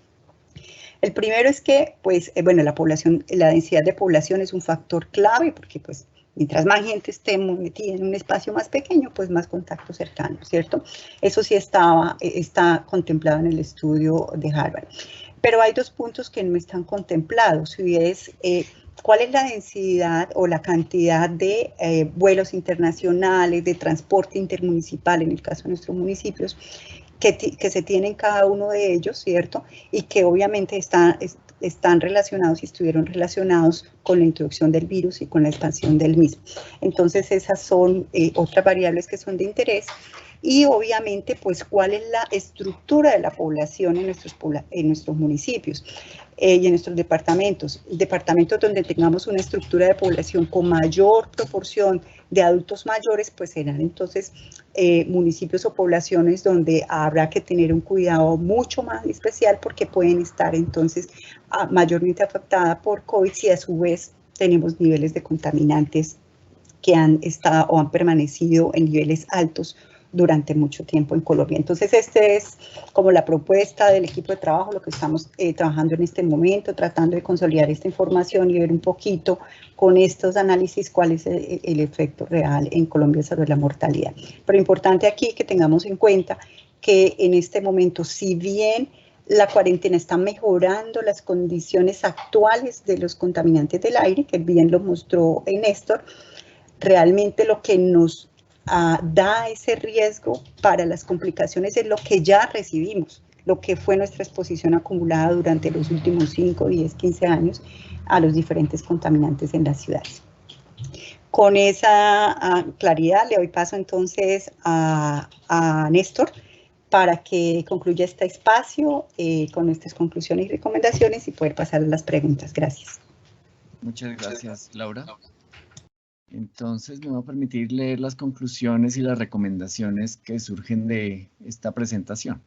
El primero es que, pues, bueno, la densidad de población es un factor clave, porque, pues, mientras más gente esté metida en un espacio más pequeño, pues más contacto cercano, ¿cierto? Eso sí está contemplado en el estudio de Harvard. Pero hay dos puntos que no están contemplados, y es cuál es la densidad o la cantidad de vuelos internacionales, de transporte intermunicipal, en el caso de nuestros municipios, que se tienen cada uno de ellos, ¿cierto? Y que obviamente están relacionados y estuvieron relacionados con la introducción del virus y con la expansión del mismo. Entonces, esas son otras variables que son de interés. Y obviamente, pues, cuál es la estructura de la población en nuestros municipios y en nuestros departamentos. Departamentos donde tengamos una estructura de población con mayor proporción de adultos mayores, pues serán entonces municipios o poblaciones donde habrá que tener un cuidado mucho más especial, porque pueden estar entonces mayormente afectadas por COVID si a su vez tenemos niveles de contaminantes que han estado o han permanecido en niveles altos durante mucho tiempo en Colombia. Entonces, este es como la propuesta del equipo de trabajo, lo que estamos trabajando en este momento, tratando de consolidar esta información y ver un poquito con estos análisis cuál es el efecto real en Colombia sobre la mortalidad. Pero importante aquí que tengamos en cuenta que en este momento, si bien la cuarentena está mejorando las condiciones actuales de los contaminantes del aire, que bien lo mostró Néstor, realmente lo que nos da ese riesgo para las complicaciones es lo que ya recibimos, lo que fue nuestra exposición acumulada durante los últimos 5, 10, 15 años a los diferentes contaminantes en las ciudades. Con esa claridad le doy paso entonces a Néstor para que concluya este espacio con nuestras conclusiones y recomendaciones y poder pasar a las preguntas. Gracias. Muchas gracias, Laura. Entonces me va a permitir leer las conclusiones y las recomendaciones que surgen de esta presentación.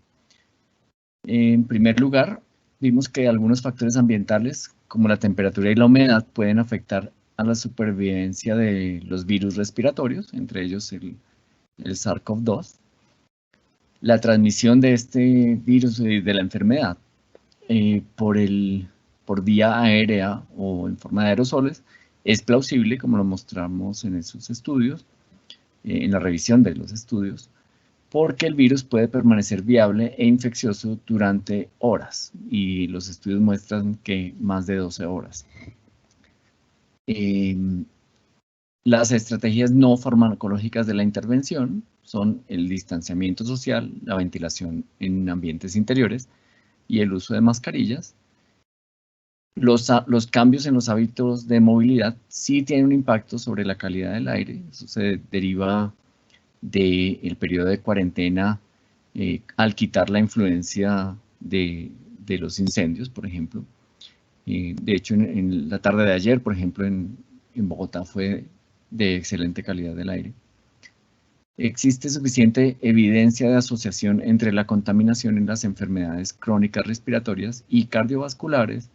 En primer lugar, vimos que algunos factores ambientales, como la temperatura y la humedad, pueden afectar a la supervivencia de los virus respiratorios, entre ellos el SARS-CoV-2. La transmisión de este virus de la enfermedad por vía aérea o en forma de aerosoles es plausible, como lo mostramos en esos estudios, en la revisión de los estudios, porque el virus puede permanecer viable e infeccioso durante horas, y los estudios muestran que más de 12 horas. Las estrategias no farmacológicas de la intervención son el distanciamiento social, la ventilación en ambientes interiores y el uso de mascarillas. Los cambios en los hábitos de movilidad sí tienen un impacto sobre la calidad del aire. Eso se deriva del periodo de cuarentena al quitar la influencia de los incendios, por ejemplo. De hecho, en la tarde de ayer, por ejemplo, en Bogotá fue de excelente calidad del aire. Existe suficiente evidencia de asociación entre la contaminación en las enfermedades crónicas respiratorias y cardiovasculares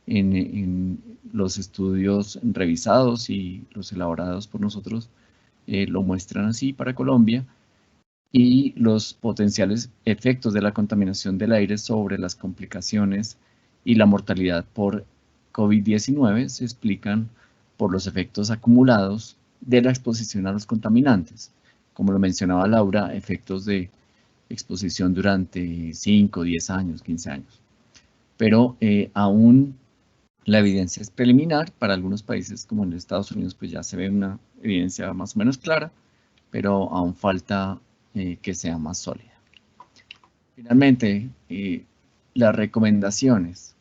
en los estudios revisados, y los elaborados por nosotros lo muestran así para Colombia, y los potenciales efectos de la contaminación del aire sobre las complicaciones y la mortalidad por COVID-19 se explican por los efectos acumulados de la exposición a los contaminantes. Como lo mencionaba Laura, efectos de exposición durante 5, 10 años, 15 años. Pero aún la evidencia es preliminar. Para algunos países como en Estados Unidos pues ya se ve una evidencia más o menos clara, pero aún falta que sea más sólida. Finalmente, las recomendaciones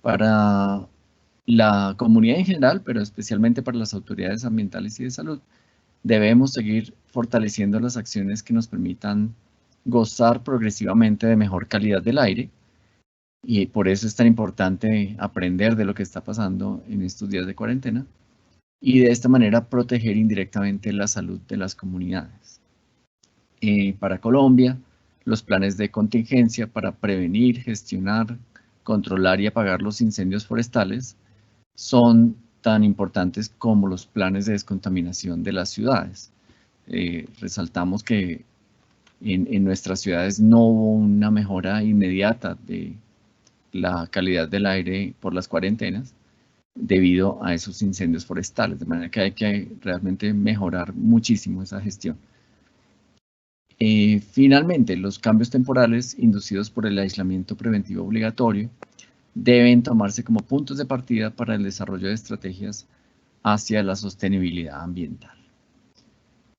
para la comunidad en general, pero especialmente para las autoridades ambientales y de salud. Debemos seguir fortaleciendo las acciones que nos permitan gozar progresivamente de mejor calidad del aire, y por eso es tan importante aprender de lo que está pasando en estos días de cuarentena, y de esta manera proteger indirectamente la salud de las comunidades. Para Colombia, los planes de contingencia para prevenir, gestionar, controlar y apagar los incendios forestales son tan importantes como los planes de descontaminación de las ciudades. Resaltamos que en nuestras ciudades no hubo una mejora inmediata de la calidad del aire por las cuarentenas debido a esos incendios forestales, de manera que hay que realmente mejorar muchísimo esa gestión. Finalmente, los cambios temporales inducidos por el aislamiento preventivo obligatorio deben tomarse como puntos de partida para el desarrollo de estrategias hacia la sostenibilidad ambiental.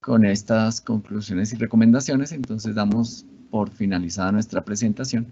Con estas conclusiones y recomendaciones, entonces damos por finalizada nuestra presentación.